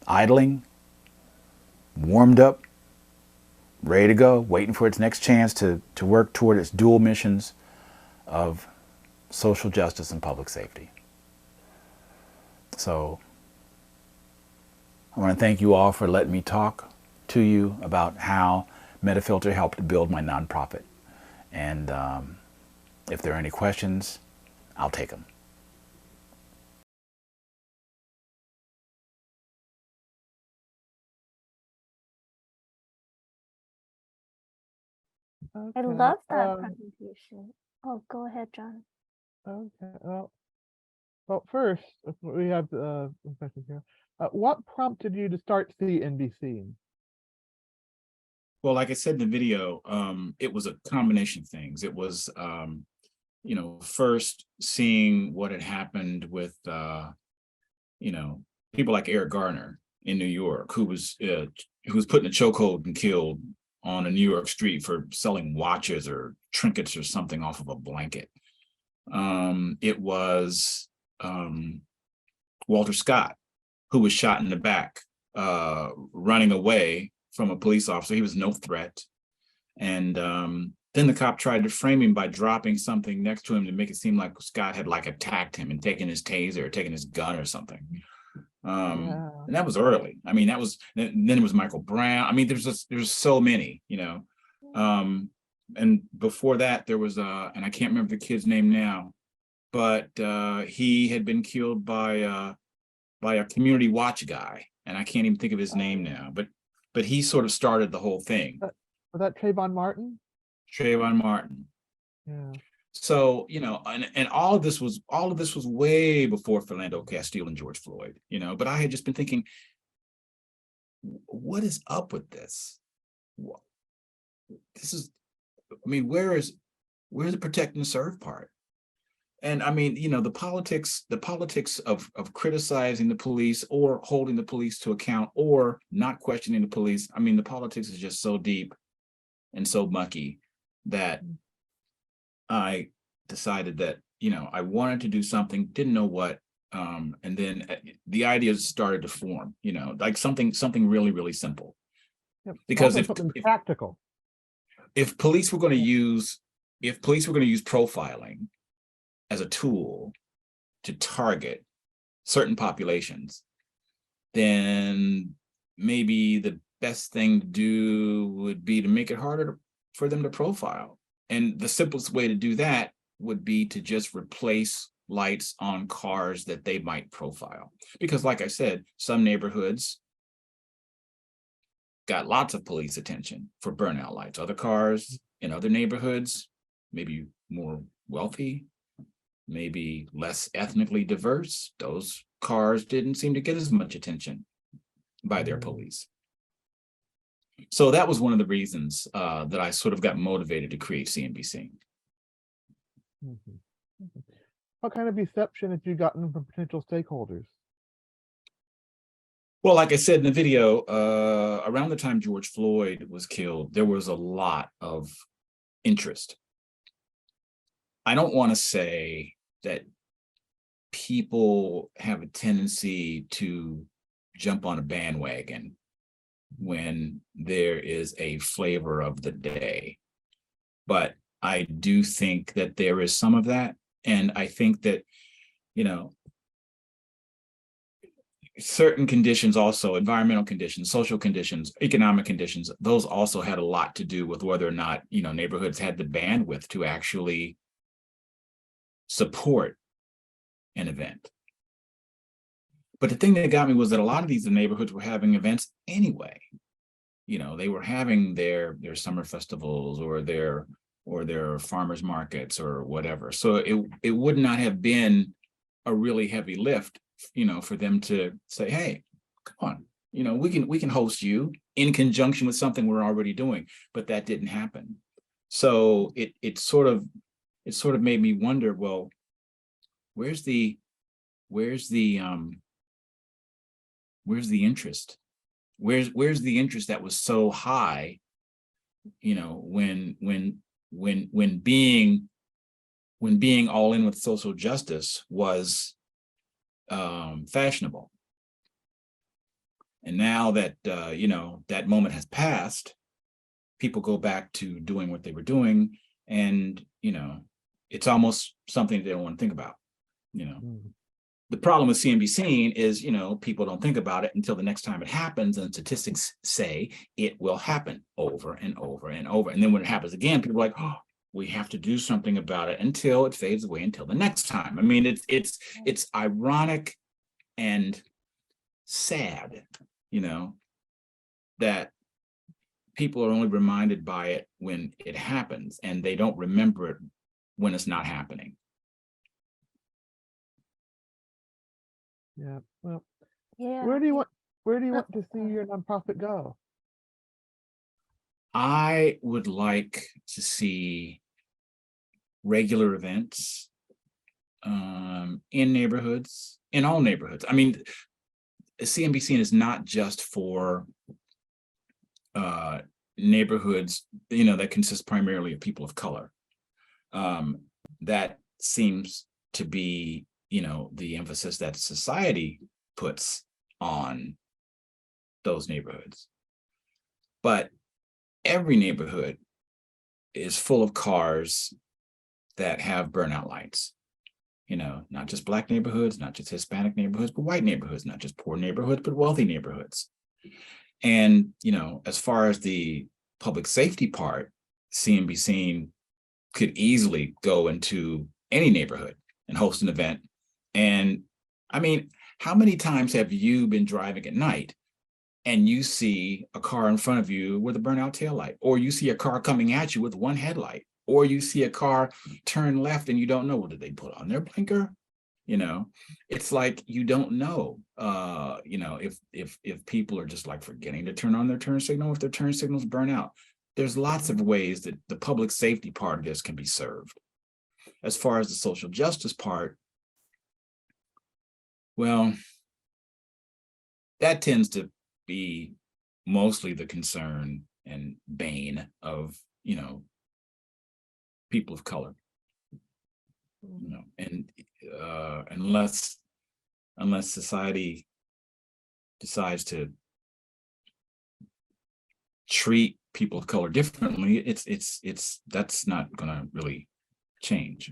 idling, warmed up, ready to go, waiting for its next chance to work toward its dual missions of social justice and public safety. So I want to thank you all for letting me talk to you about how MetaFilter helped build my nonprofit. And if there are any questions, I'll take them. I love that presentation. Oh, go ahead, John. Okay. Well, first, we have some questions here. What prompted you to start CNBSeen? Well, like I said in the video, it was a combination of things. It was, first seeing what had happened with, people like Eric Garner in New York, who was put in a chokehold and killed on a New York street for selling watches or trinkets or something off of a blanket. It was Walter Scott, who was shot in the back, running away from a police officer. He was no threat. And then the cop tried to frame him by dropping something next to him to make it seem like Scott had attacked him and taken his taser or taken his gun or something. And that was early. I mean, then it was Michael Brown. I mean, there's so many, and before that there was and I can't remember the kid's name now, but he had been killed by a community watch guy, and I can't even think of his name now, but he sort of started the whole thing. Was that Trayvon Martin? Trayvon Martin. Yeah. So, and all of this was way before Philando Castile and George Floyd, but I had just been thinking, what is up with this? Where's the protect and serve part? And I mean, the politics of criticizing the police or holding the police to account or not questioning the police. I mean, the politics is just so deep and so mucky that I decided that, I wanted to do something, didn't know what. And then the ideas started to form, something really, really simple. Yep. Because if practical. If police were going to use profiling as a tool to target certain populations, then maybe the best thing to do would be to make it harder for them to profile. And the simplest way to do that would be to just replace lights on cars that they might profile. Because like I said, some neighborhoods got lots of police attention for burnout lights. Other cars in other neighborhoods, maybe more wealthy, maybe less ethnically diverse, those cars didn't seem to get as much attention by their police. So that was one of the reasons that I sort of got motivated to create CNBSeen. What kind of reception have you gotten from potential stakeholders? Well, like I said in the video, around the time George Floyd was killed, there was a lot of interest. I don't want to say that people have a tendency to jump on a bandwagon when there is a flavor of the day. But I do think that there is some of that. And I think that, certain conditions also, environmental conditions, social conditions, economic conditions, those also had a lot to do with whether or not, neighborhoods had the bandwidth to actually support an event. But the thing that got me was that a lot of these neighborhoods were having events anyway. They were having their summer festivals or their or their farmers markets or whatever. So it would not have been a really heavy lift, for them to say, hey, come on, we can host you in conjunction with something we're already doing, but that didn't happen. So it sort of made me wonder, well, where's the interest? Where's the interest that was so high, when being all in with social justice was fashionable. And now that that moment has passed, people go back to doing what they were doing, and it's almost something they don't want to think about. The problem with CNBSeen is, people don't think about it until the next time it happens, and statistics say it will happen over and over and over. And then when it happens again, people are like, oh, we have to do something about it, until it fades away until the next time. I mean, it's ironic and sad, that people are only reminded by it when it happens, and they don't remember it when it's not happening. Yeah. Well, Yeah. where do you want to see your nonprofit go? I would like to see regular events in neighborhoods, in all neighborhoods. I mean, CNBSeen is not just for neighborhoods, that consist primarily of people of color. That seems to be, the emphasis that society puts on those neighborhoods. But every neighborhood is full of cars that have burnout lights. Not just Black neighborhoods, not just Hispanic neighborhoods, but white neighborhoods, not just poor neighborhoods, but wealthy neighborhoods. And, as far as the public safety part, CNBSeen could easily go into any neighborhood and host an event. And I mean, how many times have you been driving at night and you see a car in front of you with a burnout taillight, or you see a car coming at you with one headlight, or you see a car turn left and you don't know, well, did they put on their blinker? It's like, you don't know, if people are just like forgetting to turn on their turn signal, if their turn signals burn out. There's lots of ways that the public safety part of this can be served. As far as the social justice part, well, that tends to be mostly the concern and bane of, people of color. And unless society decides to treat people of color differently, that's not going to really change.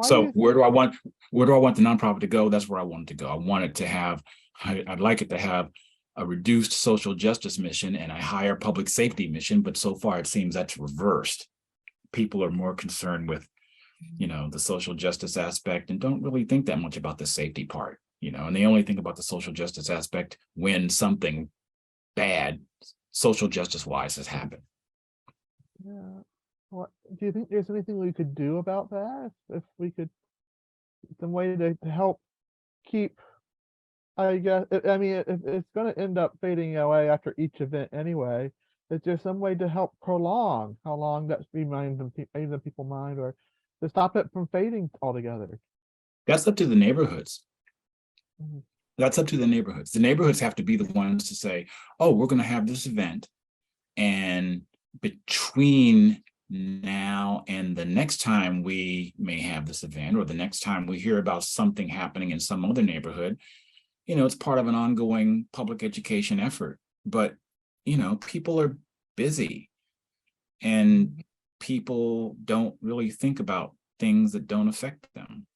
So where do I want the nonprofit to go? That's where I want it to go. I want it to have, I'd like it to have a reduced social justice mission and a higher public safety mission, but so far it seems that's reversed. People are more concerned with, the social justice aspect, and don't really think that much about the safety part, and they only think about the social justice aspect when something bad, social justice wise, has happened. Yeah. What do you think there's anything we could do about that? If we could, some way to help keep, I guess, I mean, it's going to end up fading away after each event anyway. Is there some way to help prolong how long that's remains in the people's mind, or to stop it from fading altogether? That's up to the neighborhoods. That's up to the neighborhoods. The neighborhoods have to be the ones to say, oh, we're going to have this event, and between now and the next time we may have this event, or the next time we hear about something happening in some other neighborhood, it's part of an ongoing public education effort. But people are busy, and people don't really think about things that don't affect them.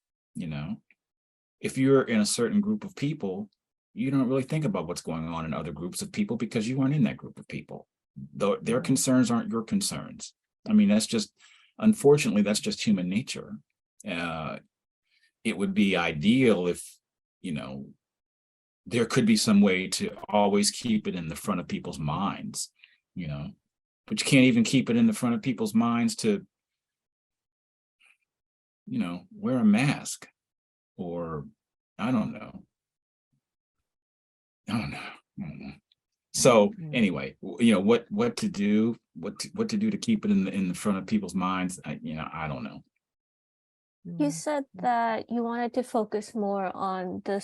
If you're in a certain group of people, you don't really think about what's going on in other groups of people, because you aren't in that group of people. Their concerns aren't your concerns. I mean, unfortunately, that's just human nature. It would be ideal if, there could be some way to always keep it in the front of people's minds, but you can't even keep it in the front of people's minds to, wear a mask, or I don't know. I don't know. So anyway, what to do, what to do to keep it in the front of people's minds. I don't know. You said that you wanted to focus more on the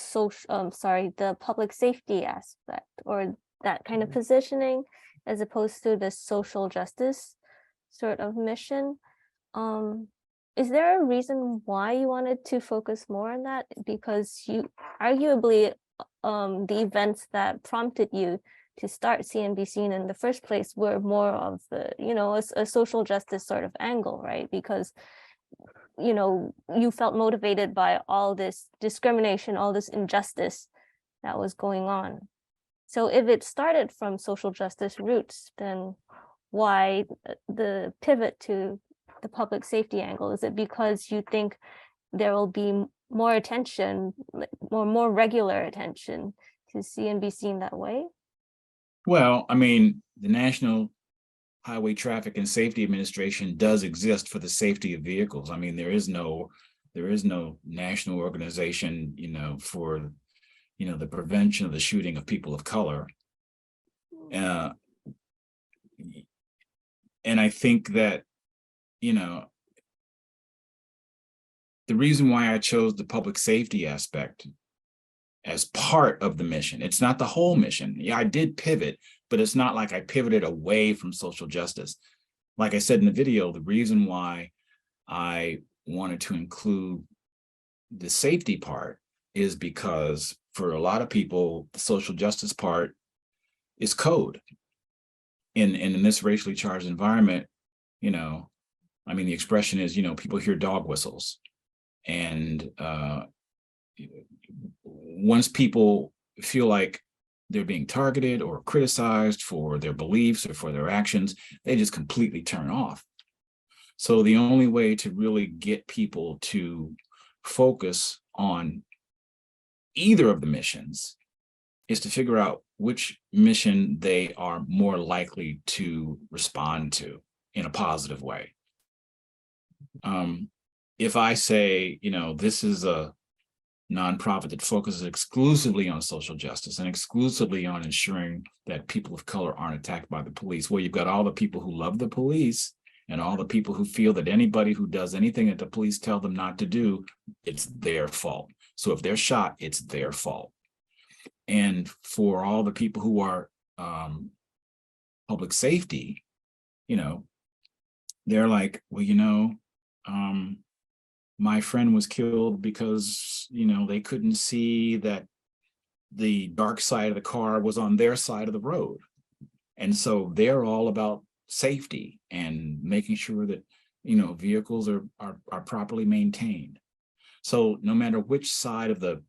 the public safety aspect, or that kind of positioning, as opposed to the social justice sort of mission. Is there a reason why you wanted to focus more on that? Because you arguably, the events that prompted you to start CNBSeen in the first place were more of the, a social justice sort of angle, right? Because you felt motivated by all this discrimination, all this injustice that was going on. So if it started from social justice roots, then why the pivot to the public safety angle? Is it because you think there will be more attention, more regular attention to CNBSeen that way? Well, I mean, the National Highway Traffic and Safety Administration does exist for the safety of vehicles. I mean, there is no national organization, for, the prevention of the shooting of people of color. And I think that, the reason why I chose the public safety aspect as part of the mission, it's not the whole mission. Yeah, I did pivot, but it's not like I pivoted away from social justice. Like I said in the video, the reason why I wanted to include the safety part is because for a lot of people, the social justice part is code. In this racially charged environment, I mean, the expression is, people hear dog whistles. And once people feel like they're being targeted or criticized for their beliefs or for their actions, they just completely turn off. So the only way to really get people to focus on either of the missions is to figure out which mission they are more likely to respond to in a positive way. If I say, this is a nonprofit that focuses exclusively on social justice and exclusively on ensuring that people of color aren't attacked by the police, well, you've got all the people who love the police and all the people who feel that anybody who does anything that the police tell them not to do, it's their fault. So if they're shot, it's their fault. And for all the people who are public safety, they're like, well, my friend was killed because, they couldn't see that the dark side of the car was on their side of the road. And so they're all about safety and making sure that, vehicles are properly maintained. So no matter which side of the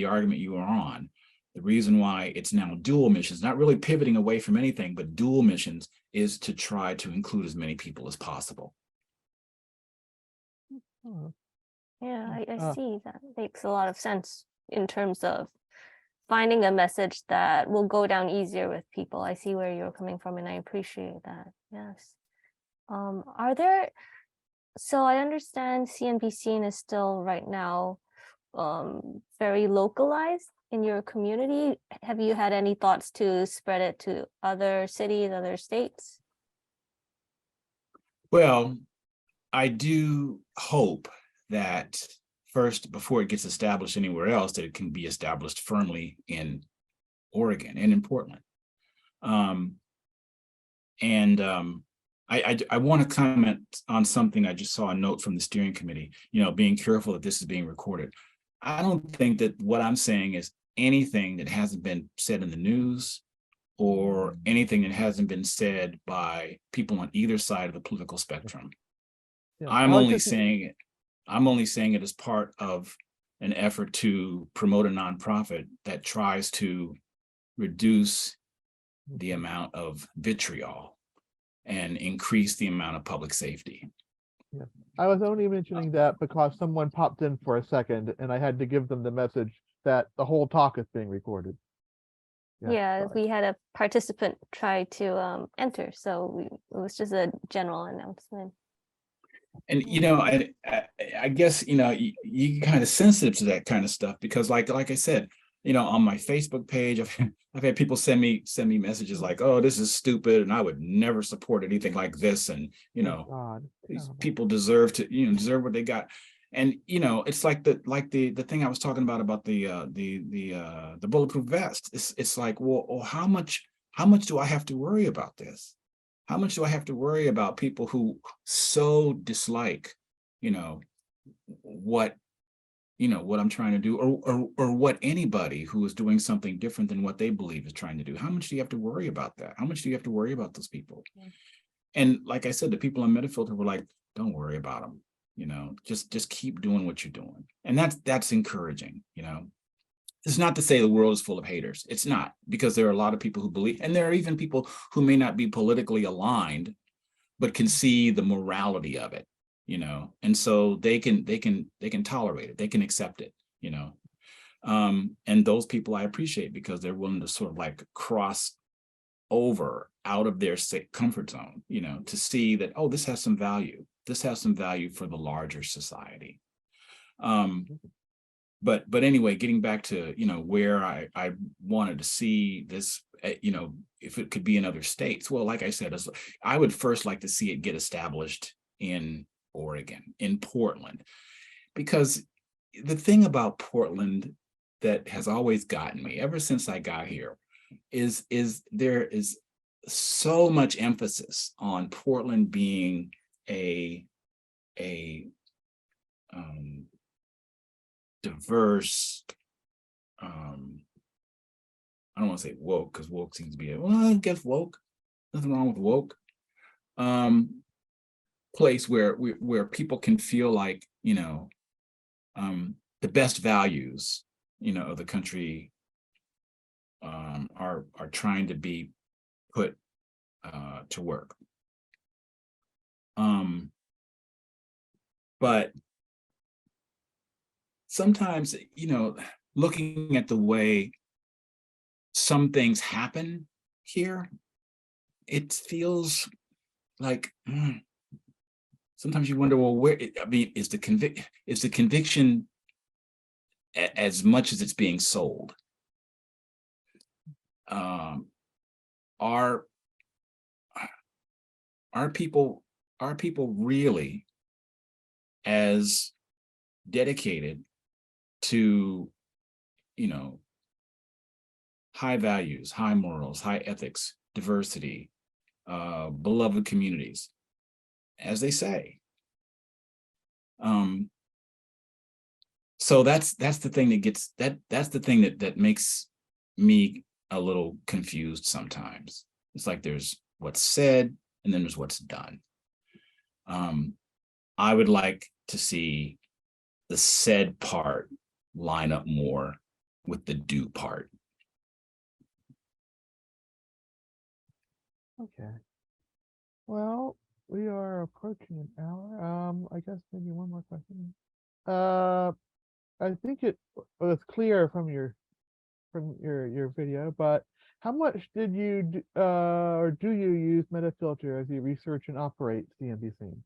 argument you are on, the reason why it's now dual missions, not really pivoting away from anything, but dual missions, is to try to include as many people as possible. Yeah, I see. That makes a lot of sense in terms of finding a message that will go down easier with people. I see where you're coming from, and I appreciate that. Yes. So I understand CNBSeen is still right now very localized in your community. Have you had any thoughts to spread it to other cities, other states? Well, I do hope that first, before it gets established anywhere else, that it can be established firmly in Oregon and in Portland. I want to comment on something. I just saw a note from the steering committee, being careful that this is being recorded. I don't think that what I'm saying is anything that hasn't been said in the news or anything that hasn't been said by people on either side of the political spectrum. Yeah, I'm only saying it as part of an effort to promote a nonprofit that tries to reduce the amount of vitriol and increase the amount of public safety. Yeah. I was only mentioning that because someone popped in for a second and I had to give them the message that the whole talk is being recorded. Yeah, we had a participant try to enter, so it was just a general announcement. And I guess you kind of sensitive to that kind of stuff because like I said, on my Facebook page, I've had people send me messages like, "Oh, this is stupid," and I would never support anything like this. And these people deserve deserve what they got. And it's like the thing I was talking about the bulletproof vest. It's like, well, how much do I have to worry about this? How much do I have to worry about people who so dislike, what I'm trying to do, or what anybody who is doing something different than what they believe is trying to do? How much do you have to worry about that? How much do you have to worry about those people? Yeah. And like I said, the people on MetaFilter were like, don't worry about them. Just keep doing what you're doing. And that's encouraging, It's not to say the world is full of haters. It's not, because there are a lot of people who believe, and there are even people who may not be politically aligned, but can see the morality of it, and so they can tolerate it, they can accept it, and those people I appreciate because they're willing to sort of like cross over out of their comfort zone, to see that, oh, this has some value. This has some value for the larger society. But anyway, getting back to, where I wanted to see this, if it could be in other states. Well, like I said, I would first like to see it get established in Oregon, in Portland, because the thing about Portland that has always gotten me ever since I got here is there is so much emphasis on Portland being a diverse, I don't want to say woke, because woke seems to be I guess woke, nothing wrong with woke, place where people can feel like, the best values, of the country are trying to be put to work. But sometimes, looking at the way some things happen here, it feels like sometimes you wonder, well, where? I mean, is the conviction as much as it's being sold? Are people really as dedicated to, high values, high morals, high ethics, diversity, beloved communities, as they say? So that's the thing that's the thing that makes me a little confused sometimes. It's like there's what's said and then there's what's done. I would like to see the said part line up more with the do part. Okay. Well, we are approaching an hour. I guess maybe one more question. I think it was clear from your video, but how much did you or do you use MetaFilter as you research and operate CNBSeen?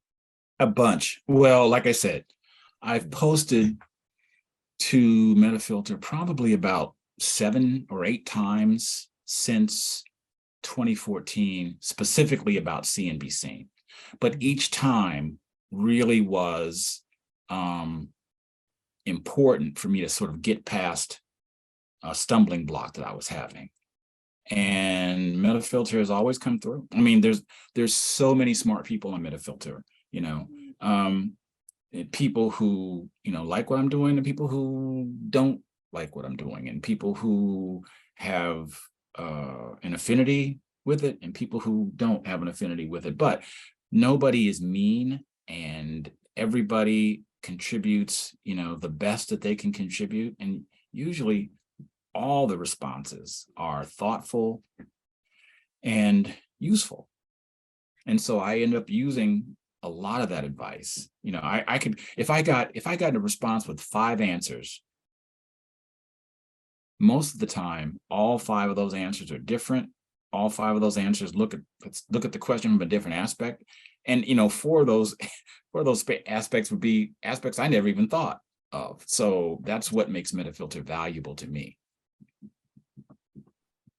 A bunch. Well, like I said, I've posted to MetaFilter probably about 7 or 8 times since 2014, specifically about CNBSeen. But each time really was important for me to sort of get past a stumbling block that I was having. And MetaFilter has always come through. I mean, there's so many smart people on MetaFilter, people who, like what I'm doing, and people who don't like what I'm doing, and people who have an affinity with it, and people who don't have an affinity with it. But nobody is mean, and everybody contributes, the best that they can contribute. And usually all the responses are thoughtful and useful. And so I end up using a lot of that advice. I could, if I got a response with 5 answers, most of the time, all 5 of those answers are different. All 5 of those answers look at the question from a different aspect. And, 4 of those aspects would be aspects I never even thought of. So that's what makes MetaFilter valuable to me.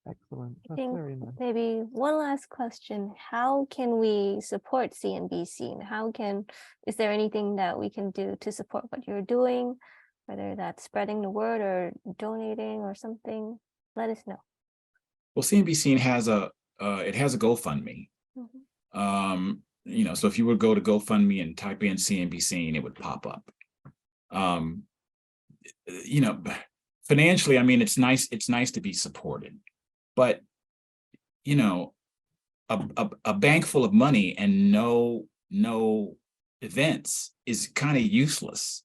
Excellent. I That's think very nice. maybe one last question. How can we support CNBSeen? Is there anything that we can do to support what you're doing, whether that's spreading the word or donating or something? Let us know. Well, CNBSeen has a GoFundMe. So if you would go to GoFundMe and type in CNBSeen, it would pop up. Financially, I mean, it's nice to be supported, but a bank full of money and no events is kind of useless.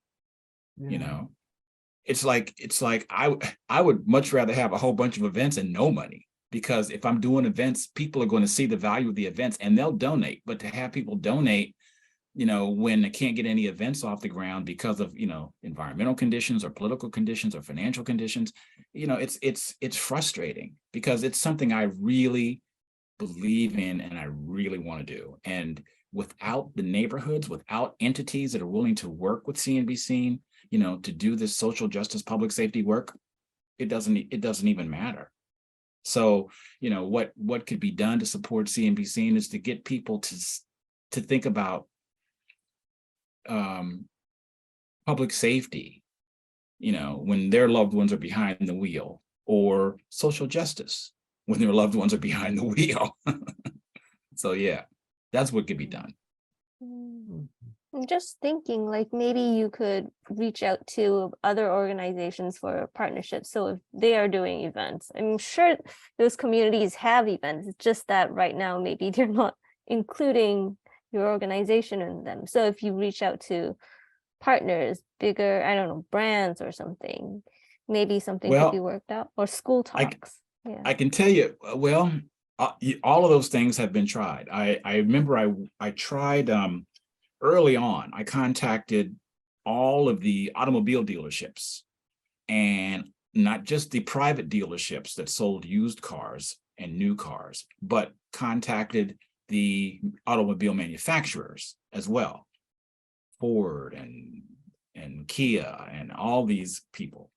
It's like I would much rather have a whole bunch of events and no money, because if I'm doing events, people are going to see the value of the events and they'll donate. But to have people donate, when they can't get any events off the ground because of, environmental conditions or political conditions or financial conditions, it's frustrating, because it's something I really believe in and I really want to do. And without the neighborhoods, without entities that are willing to work with CNBSeen, to do this social justice, public safety work, it doesn't even matter. So, what could be done to support CNBSeen is to get people to think about public safety, when their loved ones are behind the wheel, or social justice when their loved ones are behind the wheel. So yeah, that's what could be done. I'm just thinking, like, maybe you could reach out to other organizations for partnerships. So if they are doing events, I'm sure those communities have events. It's just that right now, maybe they're not including your organization in them. So if you reach out to partners, bigger, I don't know, brands or something, maybe something could be worked out, or school talks. I can tell you, well, all of those things have been tried. I remember I tried early on. I contacted all of the automobile dealerships, and not just the private dealerships that sold used cars and new cars, but contacted the automobile manufacturers as well, Ford and Kia and all these people,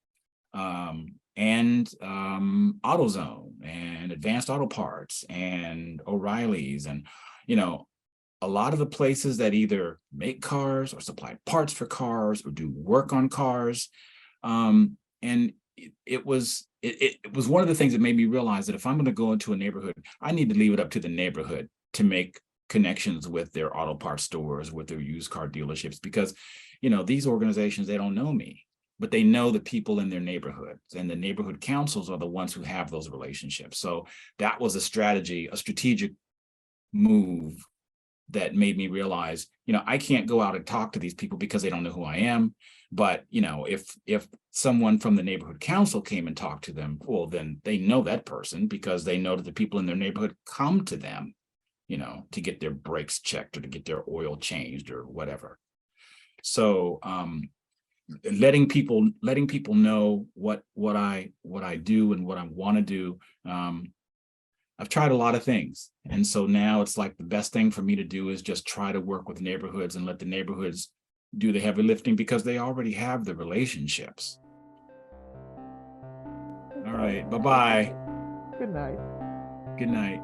and AutoZone and Advanced Auto Parts and O'Reilly's, and a lot of the places that either make cars or supply parts for cars or do work on cars. And it was one of the things that made me realize that if I'm going to go into a neighborhood, I need to leave it up to the neighborhood to make connections with their auto parts stores, with their used car dealerships, because these organizations, they don't know me, but they know the people in their neighborhoods, and the neighborhood councils are the ones who have those relationships. So that was a strategic move that made me realize, I can't go out and talk to these people because they don't know who I am. But, if someone from the neighborhood council came and talked to them, well, then they know that person, because they know that the people in their neighborhood come to them, to get their brakes checked or to get their oil changed or whatever. So, letting people know what I do and what I want to do. I've tried a lot of things. And so now it's like the best thing for me to do is just try to work with neighborhoods and let the neighborhoods do the heavy lifting, because they already have the relationships. All right. Bye-bye. Good night. Good night.